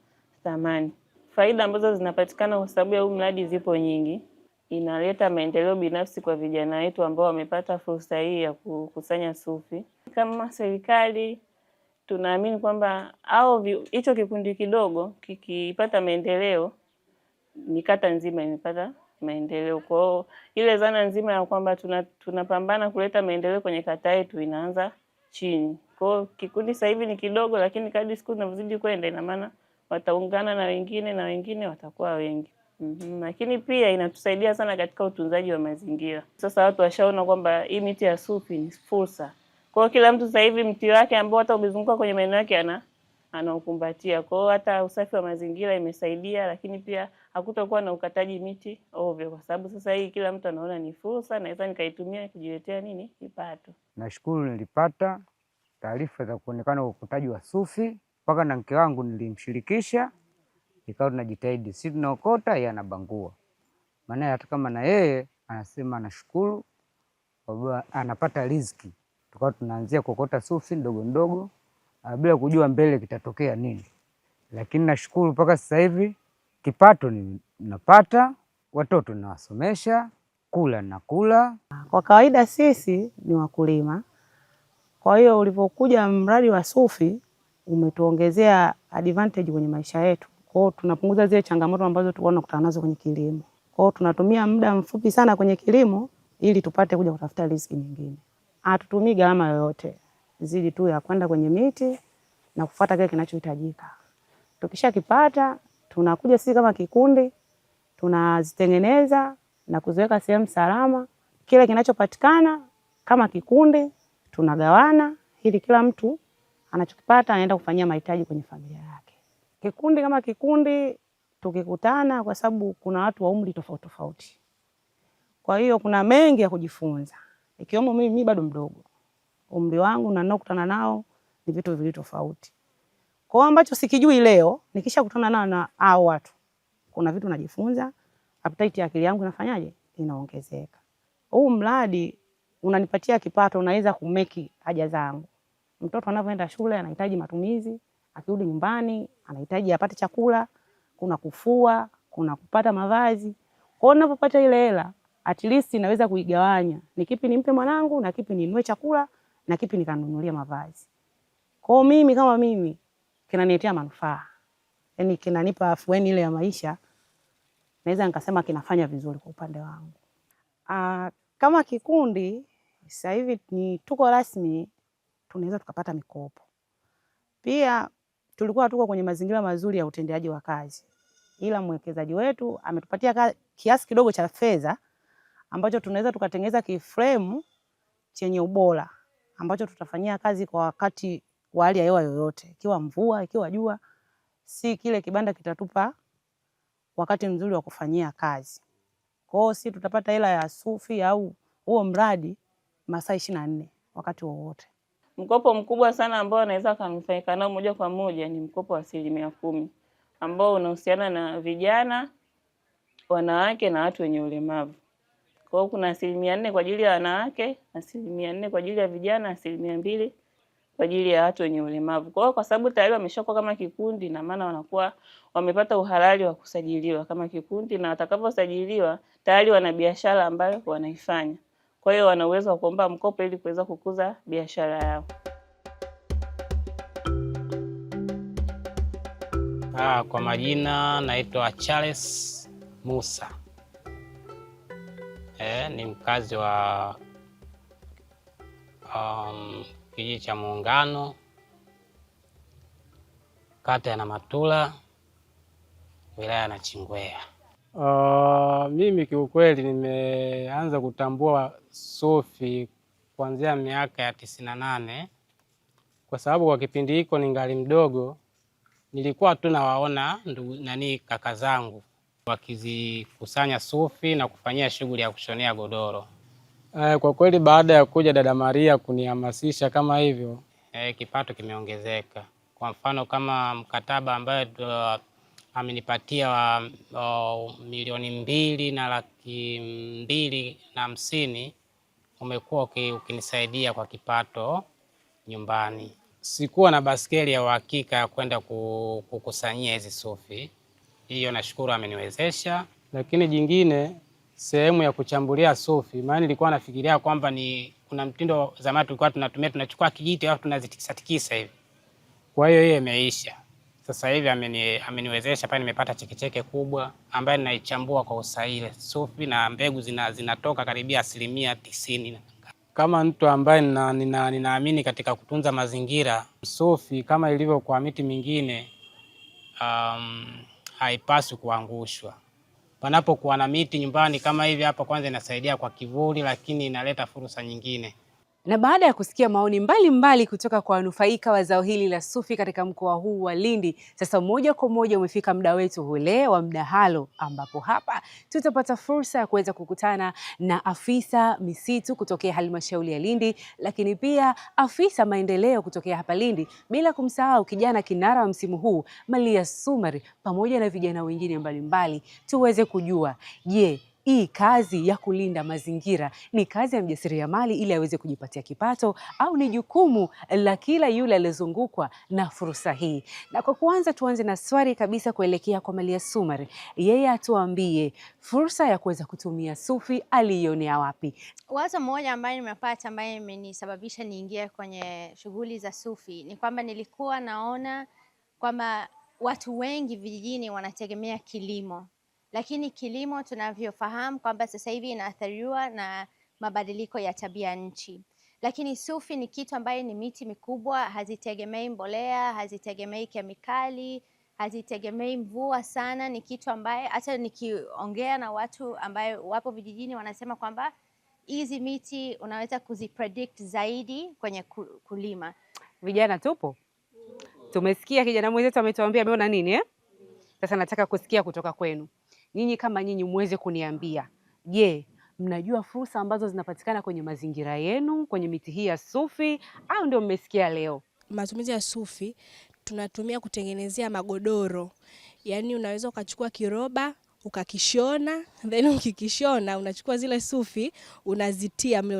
thamani. Faida ambazo zinapatikana kwa sababu ya huu mradi zipo nyingi. Inaleta maendeleo binafsi kwa vijana wetu ambao wamepata fursa hii ya kukusanya sufi. Kama serikali tunaamini kwamba hicho kikundi kidogo kikipata maendeleo, ni kata nzima imepata maendeleo. Kwa hiyo ile zana nzima ya kwamba tunapambana kuleta maendeleo kwenye kata yetu inaanza chini. Kwa hiyo kikundi sasa hivi ni kidogo, lakini kadri siku zinazozidi kwenda ina maana wataungana na wengine watakuwa wengi. Lakini pia inatusaidia sana katika utunzaji wa mazingira. Sasa watu washaona kwamba hii miti ya sufi ni fursa. Kwa hiyo kila mtu sasa hivi mti wake ambao hata umezunguka kwenye maeneo yake anaukumbatia. Kwa hiyo hata usafi wa mazingira imesaidia, lakini pia hakutakuwa na ukataji miti ovyo, kwa sababu sasa hii kila mtu anaona ni fursa, naweza nikaitumia kujiletea kipato. Nashukuru nilipata taarifa za kuonekana ukutaji wa sufi, mpaka na mke wangu nilimshirikisha. Ikawa tunajitahidi, sisi tunaokota, yeye anabangua. Maana hata kama na yeye anasema anashukuru kwa anapata riziki. Tukawa tunaanzia kuokota sufi ndogo ndogo bila kujua mbele kitatokea nini. Lakini nashukuru mpaka sasa hivi kipato ninapata, watoto nawasomesha, kula na kula. Kwa kawaida sisi ni wakulima. Kwa hiyo ulipokuja mradi wa sufi umetuongezea advantage kwenye maisha yetu. Kwa hiyo tunapunguza zile changamoto ambazo tulikuwa tunakutana nazo kwenye kilimo. Kwa hiyo tunatumia muda mfupi sana kwenye kilimo ili tupate kuja kutafuta riziki nyingine. Hatutumii gharama yoyote zidi tu ya kwenda kwenye miti na kufuata kile kinachohitajika. Tukishakipata tunakuja sisi kama kikundi, tunazitengeneza na kuziweka sehemu salama. Kile kinachopatikana kama kikundi tunagawana ili kila mtu anachokipata anaenda kufanyia mahitaji kwenye familia yake. Kikundi kama kikundi tukikutana, kwa sababu kuna watu wa umri tofauti tofauti. Kwa hiyo kuna mengi ya kujifunza. Ikiwemo mimi bado mdogo. Umri wangu na ninokutana nao ni vitu viwili tofauti. Kwa hiyo ambacho sikijui leo, nikishakutana nao na hao watu, kuna vitu najifunza, appetite ya akili yangu inafanyaje? Inaongezeka. Huu mradi unanipatia kipato, unaweza kumeki haja zangu. Mtoto anapoenda shule anahitaji matumizi, akirudi nyumbani anahitaji apate chakula, kuna kufua, kuna kupata mavazi. Kwa hiyo ninapopata ile hela, at least naweza kuigawanya. Ni kipi nimpe mwanangu, na kipi ninunue chakula, na kipi nikanunulia mavazi. Kwa hiyo mimi kama mimi kinaniletea manufaa. Yaani kinanipa afueni ile ya maisha. Naweza nikasema kinafanya vizuri kwa upande wangu. Kama kikundi sasa hivi ni tuko rasmi, tunaweza tukapata mikopo. Pia tulikuwa tuko kwenye mazingira mazuri ya utendaji wa kazi. Ila mwekezaji wetu ametupatia kiasi kidogo cha fedha ambacho tunaweza tukatengeneza kiframe chenye ubora ambacho tutafanyia kazi kwa wakati wa hali ya hewa yoyote, ikiwa mvua, ikiwa jua. Si kile kibanda kitatupa wakati mzuri wa kufanyia kazi. Kwa hiyo sisi tutapata hela ya sufi au huo mradi masaa 24 wakati wowote. Mkopo mkubwa sana ambao anaweza kunufaika nao moja kwa moja ni mkopo wa 10% ambao unahusiana na vijana, wanawake na watu wenye ulemavu. Kwa hiyo kuna 4% kwa ajili ya wanawake, 4% kwa ajili ya vijana, 2% kwa ajili ya watu wenye ulemavu. Kwa hiyo kwa sababu tayari wameshakuwa kama kikundi, na maana wanakuwa wamepata uhalali wa kusajiliwa kama kikundi, na watakaposajiliwa tayari wana biashara ambayo wanaifanya. Kwa hiyo wana uwezo wa kuomba mkopo ili kuweza kukuza biashara yao. Kwa majina naitwa Charles Musa. Ni mkazi wa kijiji cha Muungano, kata ya Namatula, wilaya ya Nachingwea. Mimi kiukweli nimeanza kutambua sufi kuanzia miaka ya 98, kwa sababu kwa kipindi hiko ningali mdogo nilikuwa tu nawaona kaka zangu wakizikusanya sufi na kufanyia shughuli ya kushonea godoro. Kwa kweli baada ya kuja dada Maria kunihamasisha kama hivyo, kipato kimeongezeka. Kwa mfano kama mkataba ambaye amenipatia wa 2,250,000 umekuwa ukinisaidia kwa kipato nyumbani. Sikuwa na baskeli ya uhakika ya kwenda kukusanyia hizi sufi. Hiyo nashukuru ameniwezesha. Lakini jingine, sehemu ya kuchambulia sufi, maana nilikuwa nafikiria kwamba kuna mtindo zamani tulikuwa tunachukua kijiti au tunazitikisa hivi. Kwa hiyo imeisha. Sasa hivi ameniwezesha pale, nimepata chekecheke kubwa ambayo ninaichambua kwa usahihi sufi, na mbegu zinatoka karibia 90%. Kama mtu ambaye ninaamini katika kutunza mazingira, sufi kama ilivyo kwa miti mingine haipaswi kuangushwa. Panapokuwa na miti nyumbani kama hivi hapa, kwanza inasaidia kwa kivuli, lakini inaleta fursa nyingine. Na baada ya kusikia maoni mbalimbali kutoka kwa wanufaika wa zao hili la sufi katika mkoa huu wa Lindi, sasa moja kwa moja umefika muda wetu ule wa mdahalo, ambapo hapa tutapata fursa ya kuweza kukutana na afisa misitu kutokea halmashauri ya Lindi, lakini pia afisa maendeleo kutokea hapa Lindi, bila kumsahau kijana kinara wa msimu huu Malia Sumari, pamoja na vijana wengine mbalimbali, tuweze kujua, je, hii kazi ya kulinda mazingira ni kazi ya mjasiriamali ili aweze kujipatia kipato, au ni jukumu la kila yule aliyezungukwa na fursa hii? Na kwa kuanza, tuanze na swali kabisa kuelekea kwa Malia Sumari. Yeye atuambie fursa ya kuweza kutumia sufi aliionea wapi? Wazo moja ambayo nimepata ambayo imenisababisha niingie kwenye shughuli za sufi ni kwamba nilikuwa naona kwamba watu wengi vijijini wanategemea kilimo. Lakini kilimo tunavyofahamu kwamba sasa hivi inaathiriwa na mabadiliko ya tabia nchi. Lakini sufi ni kitu ambaye ni miti mikubwa, hazitegemei mbolea, hazitegemei kemikali, hazitegemei mvua sana. Ni kitu ambaye hata nikiongea na watu ambaye wapo vijijini wanasema kwamba hizi miti unaweza kuzipredict zaidi kwenye kulima. Vijana tupo? Tumesikia kijana mwenzetu ametuambia ameona nini Sasa nataka kusikia kutoka kwenu. Nyinyi kama nyinyi muweze kuniambia, je, mnajua fursa ambazo zinapatikana kwenye mazingira yenu kwenye miti hii ya sufi, au ndio mmesikia leo? Matumizi ya sufi tunatumia kutengenezea magodoro. Yaani unaweza ukachukua kiroba, ukakishona, then ukikishona unachukua zile sufi, unazitia mle,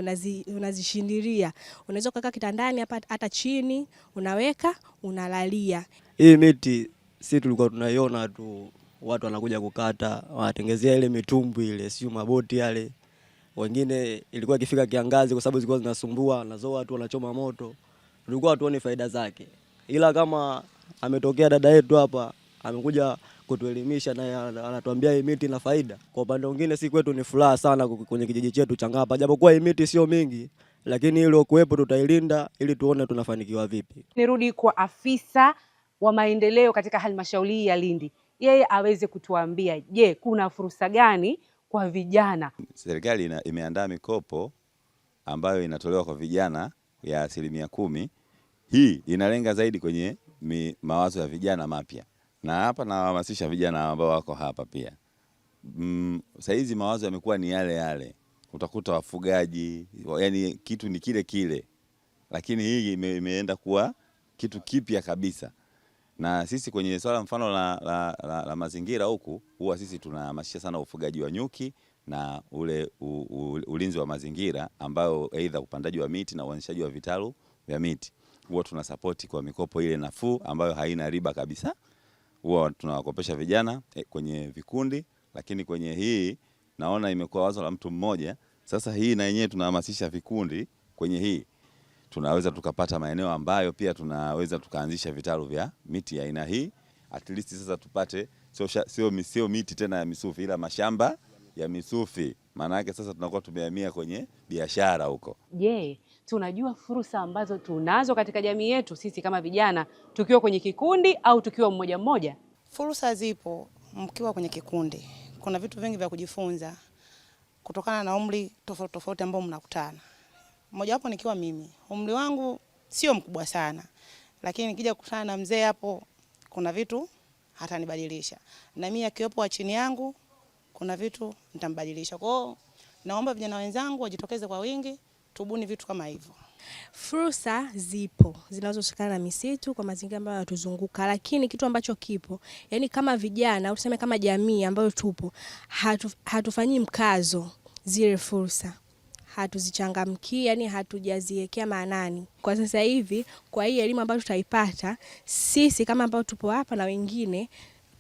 unazishindiria. Unaweza kuweka kitandani hata chini, unaweka, unalalia. Hii miti sisi tulikuwa tunaiona tu watu wanakuja kukata, wanatengezea ile mitumbwi ile, sio maboti yale. Wengine ilikuwa ikifika kiangazi kwa sababu zilikuwa zinasumbua, nazo watu wanachoma moto. Tulikuwa tuone faida zake. Ila kama ametokea dada yetu hapa, amekuja kutuelimisha na anatuambia hii miti ina faida. Kwa upande mwingine si kwetu ni furaha sana kwenye kijiji chetu cha Ngapa. Japokuwa hii miti sio mingi, lakini ile kuwepo tutailinda ili tuone tunafanikiwa vipi. Nirudi kwa afisa wa maendeleo katika halmashauri ya Lindi. Yeye aweze kutuambia, je, kuna fursa gani kwa vijana? Serikali imeandaa mikopo ambayo inatolewa kwa vijana ya 10%. Hii inalenga zaidi kwenye mawazo ya vijana mapya. na hapa nawahamasisha vijana ambao wako hapa pia. Saizi mawazo yamekuwa ni yale yale, utakuta wafugaji, yani kitu ni kile kile, lakini hii imeenda kuwa kitu kipya kabisa. Na sisi kwenye swala mfano la mazingira huku, huwa sisi tunahamasisha sana ufugaji wa nyuki na ule ulinzi wa mazingira, ambao aidha upandaji wa miti na uanzishaji wa vitalu vya miti. Huwa tuna support kwa mikopo ile nafuu ambayo haina riba kabisa. Huwa tunawakopesha vijana kwenye vikundi, lakini kwenye hii naona imekuwa wazo la mtu mmoja. Sasa hii na yenyewe tunahamasisha vikundi kwenye hii. Tunaweza tukapata maeneo ambayo pia tunaweza tukaanzisha vitalu vya miti ya aina hii. At least sasa tupate sio miti tena ya misufi, ila mashamba ya misufi. Maana yake sasa tunakuwa tumehamia kwenye biashara huko. Je, tunajua fursa ambazo tunazo katika jamii yetu sisi kama vijana, tukiwa kwenye kikundi au tukiwa mmoja mmoja? Fursa zipo mkiwa kwenye kikundi. Kuna vitu vingi vya kujifunza kutokana na umri tofauti tofauti ambao mnakutana. Mmoja wapo nikiwa mimi. Umri wangu sio mkubwa sana, lakini nikija kukutana na mzee hapo, kuna vitu hatanibadilisha. Na mimi akiwepo wa chini yangu, kuna vitu nitambadilisha. Kwa hiyo naomba vijana wenzangu wajitokeze kwa wingi, tubuni vitu kama hivyo. Fursa zipo zinazotokana na misitu kwa mazingira ambayo yanatuzunguka, lakini kitu ambacho kipo, yani kama vijana au tuseme kama jamii ambayo tupo, hatufanyii mkazo zile fursa. Hatuzichangamki, yani hatujaziwekea maanani. Kwa sasa hivi, kwa hii elimu ambayo tutaipata, sisi kama ambao tupo hapa na wengine,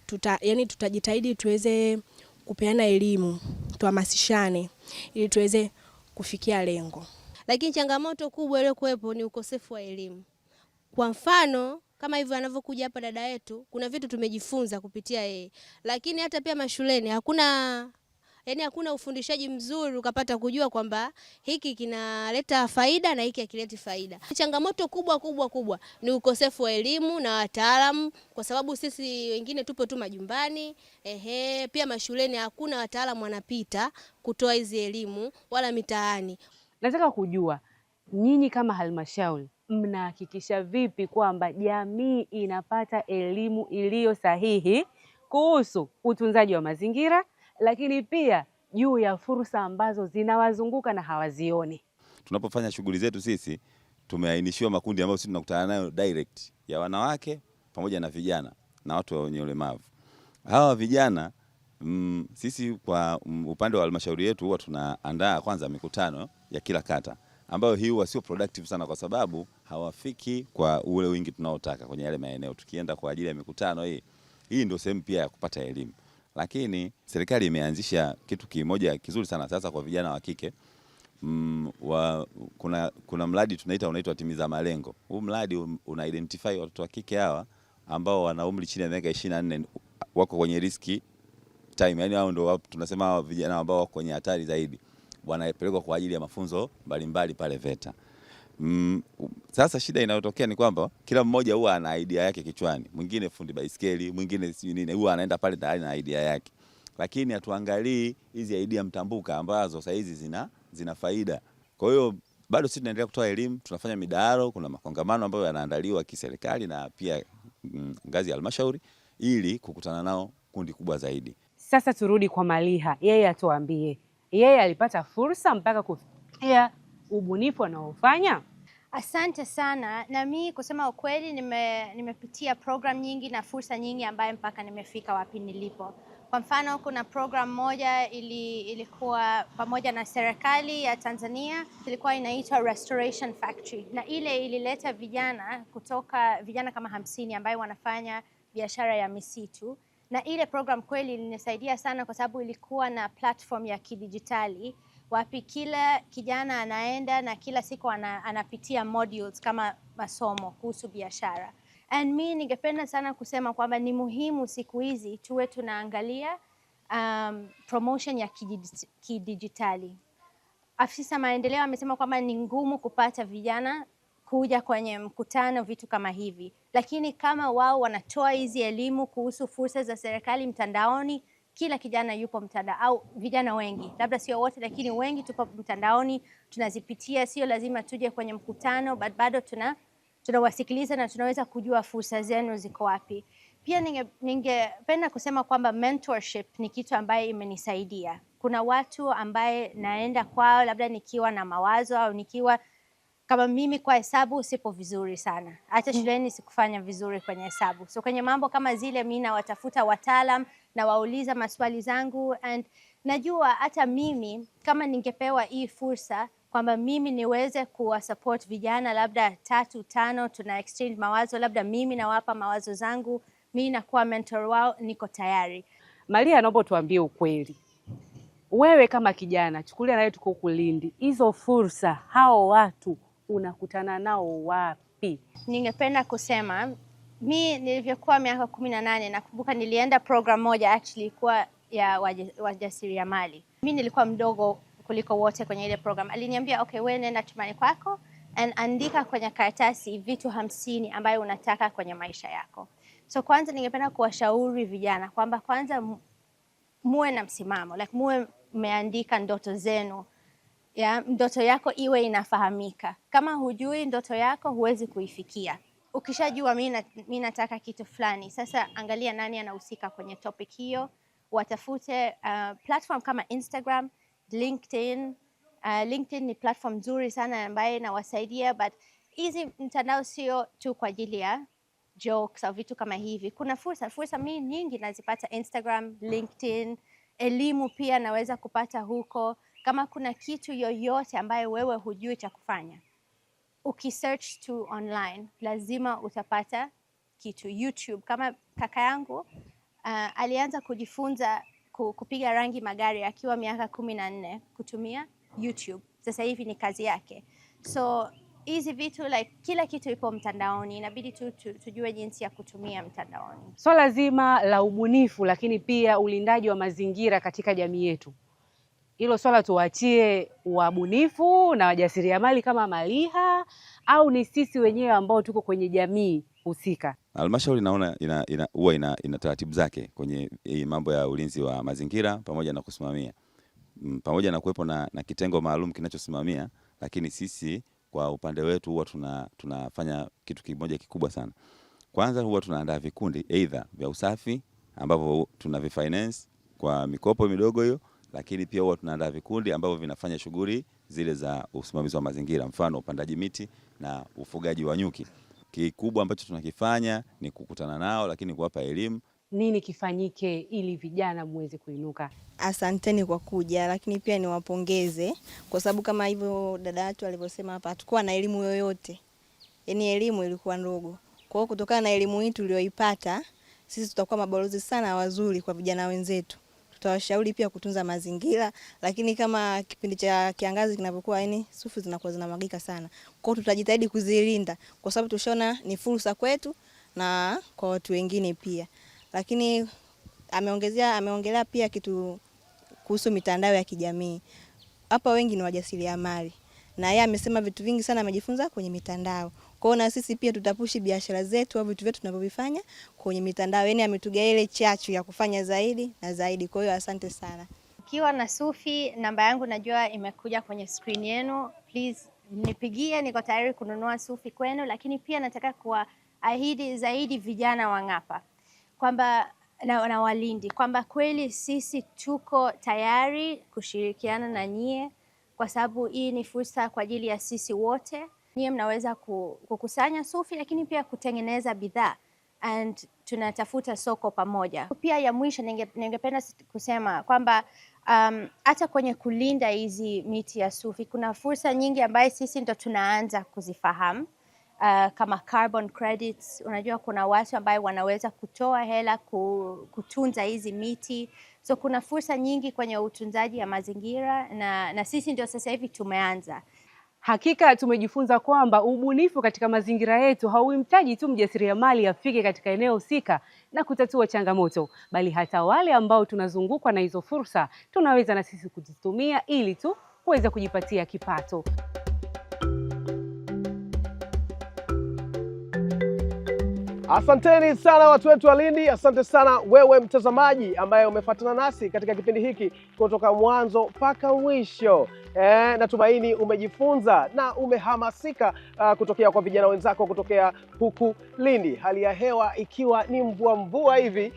tutajitahidi tuweze kupeana elimu, tuhamasishane ili tuweze kufikia lengo. Lakini changamoto kubwa ile kuwepo ni ukosefu wa elimu. Kwa mfano, kama hivyo anavyokuja hapa dada yetu, kuna vitu tumejifunza kupitia yeye. Lakini hata pia mashuleni hakuna ufundishaji mzuri ukapata kujua kwamba hiki kinaleta faida na hiki hakileti faida. Changamoto kubwa ni ukosefu wa elimu na wataalamu, kwa sababu sisi wengine tupo tu majumbani. Pia mashuleni hakuna wataalamu wanapita kutoa hizi elimu wala mitaani. Nataka kujua nyinyi kama halmashauri mnahakikisha vipi kwamba jamii inapata elimu iliyo sahihi kuhusu utunzaji wa mazingira, lakini pia juu ya fursa ambazo zinawazunguka na hawazioni? Tunapofanya shughuli zetu sisi tumeainishiwa makundi ambayo sisi tunakutana nayo direct, ya wanawake pamoja na vijana na watu wenye ulemavu. Hawa vijana sisi kwa upande wa halmashauri yetu huwa tunaandaa kwanza mikutano ya kila kata, ambayo hii huwa sio productive sana kwa sababu hawafiki kwa ule wingi tunaotaka kwenye yale maeneo. Tukienda kwa ajili ya mikutano hii ndio sehemu pia ya kupata elimu. Lakini serikali imeanzisha kitu kimoja kizuri sana sasa kwa vijana wa kike. Kuna mradi unaitwa Timiza Malengo. Huu mradi una identify watoto wa kike hawa ambao wana umri chini ya miaka 24 wako kwenye riski time, yani hao ndio tunasema vijana ambao wako kwenye hatari zaidi, wanapelekwa kwa ajili ya mafunzo mbalimbali pale VETA. Sasa shida inayotokea ni kwamba kila mmoja huwa ana idea yake kichwani. Mwingine fundi baiskeli, mwingine si nini, huwa anaenda pale tayari na idea yake. Lakini hatuangalii hizi idea mtambuka ambazo sasa hizi zina faida. Kwa hiyo bado sisi tunaendelea kutoa elimu, tunafanya midahalo, kuna makongamano ambayo yanaandaliwa kiserikali na pia ngazi ya halmashauri ili kukutana nao kundi kubwa zaidi. Sasa turudi kwa Maliha, yeye atuambie, yeye alipata fursa mpaka kufikia ubunifu anaofanya? Asante sana. Na mimi kusema ukweli nimepitia program nyingi na fursa nyingi ambaye mpaka nimefika wapi nilipo. Kwa mfano kuna program moja ilikuwa pamoja na serikali ya Tanzania, ilikuwa inaitwa Restoration Factory, na ile ilileta vijana kama 50 ambao wanafanya biashara ya misitu. Na ile program kweli ilinisaidia sana kwa sababu ilikuwa na platform ya kidijitali wapi kila kijana anaenda na kila siku anapitia modules kama masomo kuhusu biashara. And mimi ningependa sana kusema kwamba ni muhimu siku hizi tuwe tunaangalia promotion ya kidijitali. Afisa maendeleo amesema kwamba ni ngumu kupata vijana kuja kwenye mkutano vitu kama hivi, lakini kama wao wanatoa hizi elimu kuhusu fursa za serikali mtandaoni, kila kijana yupo mtandao, au vijana wengi, labda sio wote lakini wengi tupo mtandaoni, tunazipitia, sio lazima tuje kwenye mkutano, bado tunawasikiliza na tunaweza kujua fursa zenu ziko wapi. Pia ningependa kusema kwamba mentorship ni kitu ambaye imenisaidia. Kuna watu ambaye naenda kwao labda nikiwa na mawazo au nikiwa kama mimi kwa hesabu sipo vizuri sana. Hata shuleni sikufanya vizuri kwenye hesabu. So kwenye mambo kama zile mimi nawatafuta wataalam na wauliza maswali zangu, and najua hata mimi kama ningepewa hii fursa kwamba mimi niweze kuwa support vijana labda 3, 5 tuna exchange mawazo, labda mimi nawapa mawazo zangu, mimi nakuwa mentor wao, niko tayari. Maria, naomba tuambie ukweli. Wewe kama kijana, chukulia nawe tuko huku Lindi, hizo fursa, hao watu unakutana nao wapi? Ningependa kusema mimi nilivyokuwa miaka 18 nakumbuka nilienda program moja actually kuwa ya wajasiriamali. Mimi nilikuwa mdogo kuliko wote kwenye ile program. Aliniambia okay, wewe nenda chumbani kwako and andika kwenye karatasi vitu 50 ambayo unataka kwenye maisha yako. So kwanza ningependa kuwashauri vijana kwamba kwanza muwe na msimamo, like muwe mmeandika ndoto zenu. Ndoto yako iwe inafahamika. Kama hujui ndoto yako huwezi kuifikia. Ukishajua mimi nataka kitu fulani, sasa angalia nani anahusika kwenye topic hiyo. Watafute platform kama Instagram, LinkedIn. LinkedIn ni platform nzuri sana ambayo inawasaidia, but hizi mtandao sio tu kwa ajili ya jokes au vitu kama hivi. Kuna fursa mimi nyingi nazipata Instagram, LinkedIn. Elimu pia naweza kupata huko. Kama kuna kitu yoyote ambayo wewe hujui cha kufanya, ukisearch tu online lazima utapata kitu. YouTube, kama kaka yangu alianza kujifunza kupiga rangi magari akiwa miaka 14 kutumia YouTube. Sasa hivi ni kazi yake. So hizi vitu like kila kitu ipo mtandaoni, inabidi tu tujue jinsi ya kutumia mtandaoni. Swala zima la ubunifu lakini pia ulindaji wa mazingira katika jamii yetu, hilo swala tuachie wabunifu na wajasiriamali kama Maliha, au ni sisi wenyewe ambao tuko kwenye jamii husika? Halmashauri naona huwa ina taratibu zake kwenye mambo ya ulinzi wa mazingira pamoja na kusimamia. Pamoja na kuwepo na kitengo maalum kinachosimamia, lakini sisi kwa upande wetu huwa tunafanya kitu kimoja kikubwa sana. Kwanza huwa tunaandaa vikundi either vya usafi ambavyo tunavifinance kwa mikopo midogo hiyo, lakini pia huwa tunaandaa vikundi ambavyo vinafanya shughuli zile za usimamizi wa mazingira, mfano upandaji miti na ufugaji wa nyuki. Kikubwa ambacho tunakifanya ni kukutana nao, lakini kuwapa elimu. Nini kifanyike ili vijana muweze kuinuka? Asanteni kwa kuja, lakini pia niwapongeze kwa sababu kama hivyo dada yetu alivyosema hapa, hatakuwa na elimu yoyote. Yaani elimu ilikuwa ndogo. Kwa hiyo kutokana na elimu hii tuliyoipata, sisi tutakuwa mabalozi sana wazuri kwa vijana wenzetu. Tutawashauri pia kutunza mazingira, lakini kama kipindi cha kiangazi kinapokuwa, yani sufu zinakuwa zinamwagika sana. Kwa hiyo tutajitahidi kuzilinda kwa sababu tushaona ni fursa kwetu na kwa watu wengine pia. Lakini ameongelea pia kitu kuhusu mitandao ya kijamii. Hapa wengi ni wajasiriamali. Na yeye amesema vitu vingi sana amejifunza kwenye mitandao. Kwa hiyo na sisi pia tutapushi biashara zetu au vitu vyetu tunavyovifanya kwenye mitandao. Yaani ametugia ile chachu ya kufanya zaidi na zaidi. Kwa hiyo asante sana. Ukiwa na Sufi, namba yangu najua imekuja kwenye screen yenu. Please nipigie, niko tayari kununua Sufi kwenu, lakini pia nataka kuahidi zaidi vijana wa Ng'apa kwamba na Walindi kwamba kweli sisi tuko tayari kushirikiana na nyie, kwa sababu hii ni fursa kwa ajili ya sisi wote. Nyie mnaweza kukusanya Sufi lakini pia kutengeneza bidhaa, and tunatafuta soko pamoja. Pia ya mwisho ningependa kusema kwamba hata kwenye kulinda hizi miti ya Sufi kuna fursa nyingi ambaye sisi ndo tunaanza kuzifahamu. Kama carbon credits, unajua kuna watu ambao wanaweza kutoa hela kutunza hizi miti. So kuna fursa nyingi kwenye utunzaji ya mazingira na sisi ndio sasa hivi tumeanza. Hakika tumejifunza kwamba ubunifu katika mazingira yetu hauhitaji tu mjasiriamali afike katika eneo husika na kutatua changamoto, bali hata wale ambao tunazungukwa na hizo fursa tunaweza na sisi kuzitumia ili tu kuweza kujipatia kipato. Asanteni sana watu wetu wa Lindi, asante sana wewe mtazamaji ambaye umefuatana nasi katika kipindi hiki kutoka mwanzo mpaka mwisho. Natumaini umejifunza na umehamasika kutokea kwa vijana wenzako kutokea huku Lindi. Hali ya hewa ikiwa ni mvua hivi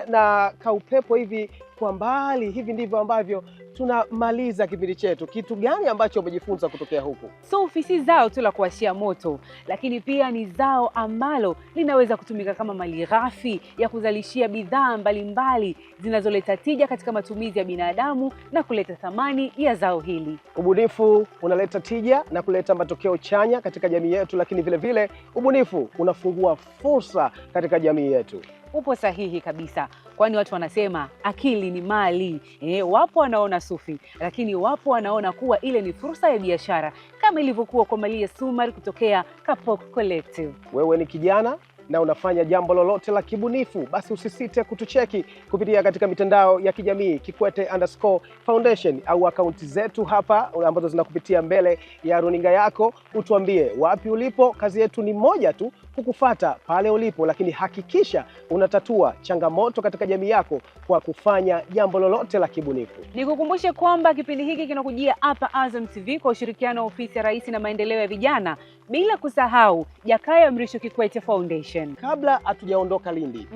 na kaupepo hivi kwa mbali. Hivi ndivyo ambavyo tunamaliza kipindi chetu. Kitu gani ambacho umejifunza kutokea huku? Sufi si zao tu la kuwashia moto, lakini pia ni zao ambalo linaweza kutumika kama malighafi ya kuzalishia bidhaa mbalimbali zinazoleta tija katika matumizi ya binadamu na kuleta thamani ya zao hili. Ubunifu unaleta tija na kuleta matokeo chanya katika jamii yetu, lakini vile vile ubunifu unafungua fursa katika jamii yetu. Upo sahihi kabisa, kwani watu wanasema akili ni mali. Wapo wanaona sufi, lakini wapo wanaona kuwa ile ni fursa ya biashara, kama ilivyokuwa kwa Malia Sumari kutokea Kapok Collective. Wewe ni kijana na unafanya jambo lolote la kibunifu, basi usisite kutucheki kupitia katika mitandao ya kijamii Kikwete_Foundation au akaunti zetu hapa ambazo zinakupitia mbele ya runinga yako. Utuambie wapi ulipo. Kazi yetu ni moja tu, kukufata pale ulipo, lakini hakikisha unatatua changamoto katika jamii yako kwa kufanya jambo lolote la kibunifu. Nikukumbushe kwamba kipindi hiki kinakujia hapa Azam TV kwa ushirikiano wa Ofisi ya Rais na Maendeleo ya Vijana, bila kusahau Jakaya Mrisho Kikwete Foundation. Kabla hatujaondoka Lindi,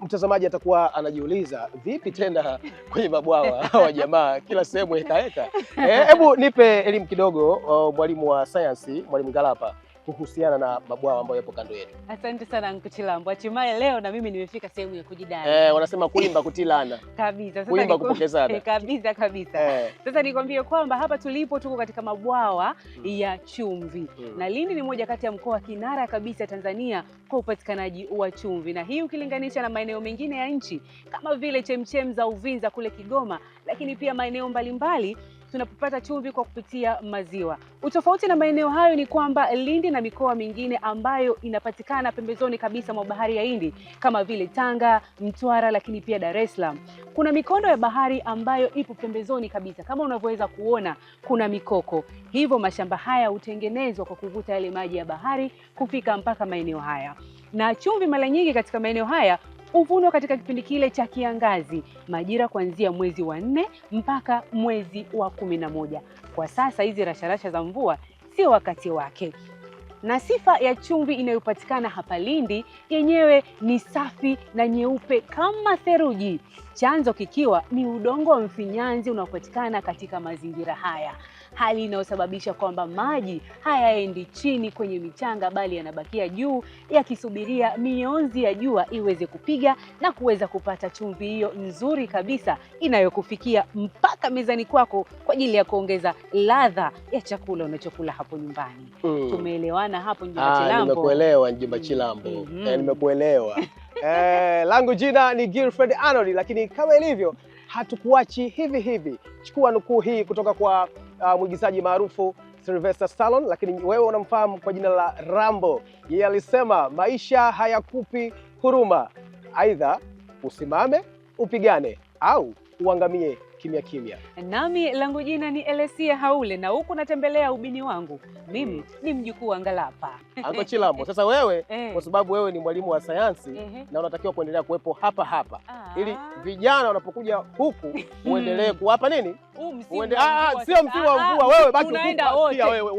mtazamaji atakuwa anajiuliza vipi tena kwenye mabwawa hawa jamaa kila sehemu heka. Hebu nipe elimu kidogo, mwalimu wa sayansi, mwalimu Ngalapa, kuhusiana na mabwawa ambayo yapo kando yetu. Asante sana Nku Chilambo. Hatimaye leo na mimi nimefika sehemu ya kujidai. Wanasema kuimba kutilana. Kabisa. Kuimba kupokezana. Kabisa. Sasa nikwambie kwamba hapa tulipo tuko katika mabwawa ya chumvi. Na Lindi ni moja kati ya mkoa kinara kabisa Tanzania kwa upatikanaji wa chumvi. Na hii ukilinganisha na maeneo mengine ya nchi kama vile chemchem za Uvinza kule Kigoma, lakini pia maeneo mbalimbali tunapopata chumvi kwa kupitia maziwa. Utofauti na maeneo hayo ni kwamba Lindi na mikoa mingine ambayo inapatikana pembezoni kabisa mwa bahari ya Hindi kama vile Tanga, Mtwara, lakini pia Dar es Salaam, kuna mikondo ya bahari ambayo ipo pembezoni kabisa. Kama unavyoweza kuona kuna mikoko. Hivyo mashamba haya hutengenezwa kwa kuvuta yale maji ya bahari kufika mpaka maeneo haya. Na chumvi mara nyingi katika maeneo haya uvunwa katika kipindi kile cha kiangazi, majira kuanzia mwezi wa 4 mpaka mwezi wa 11. Kwa sasa hizi rasharasha za mvua sio wakati wake. Na sifa ya chumvi inayopatikana hapa Lindi yenyewe ni safi na nyeupe kama theluji, chanzo kikiwa ni udongo wa mfinyanzi unaopatikana katika mazingira haya, hali inayosababisha kwamba maji hayaendi chini kwenye michanga bali yanabakia juu yakisubiria mionzi ya jua iweze kupiga na kuweza kupata chumvi hiyo nzuri kabisa inayokufikia mpaka mezani kwako kwa ajili ya kuongeza ladha ya chakula unachokula hapo nyumbani. Tumeelewana hapo Njomba Chilambo? Nimekuelewa Njomba Chilambo. Nimekuelewa. Langu jina ni Gilfred Arnold, lakini kama ilivyo hatukuachi hivi hivi. Chukua nukuu hii kutoka kwa mwigizaji maarufu Sylvester Stallone, lakini wewe unamfahamu kwa jina la Rambo. Yeye alisema maisha hayakupi huruma, aidha usimame upigane au uangamie kimya kimya. Nami langu jina ni Elesia Haule na huku natembelea ubini wangu. Mimi ni mjukuu wa Ngalapa. Anko Chilambo, sasa wewe kwa sababu wewe ni mwalimu wa sayansi na unatakiwa kuendelea kuwepo hapa ili vijana wanapokuja huku uendelee kuwapa nini? Sio msimu wa mvua, wewe baki unaenda wote.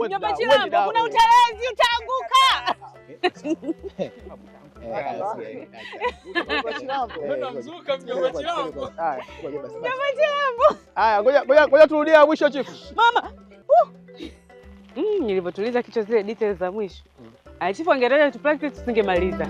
Njomba Chilambo, kuna utelezi utaanguka. Ngoja turudia mwisho chifu. Mama. Nilipotuliza kichwa zile details za mwisho. Chifu angetaja tu practice tusingemaliza.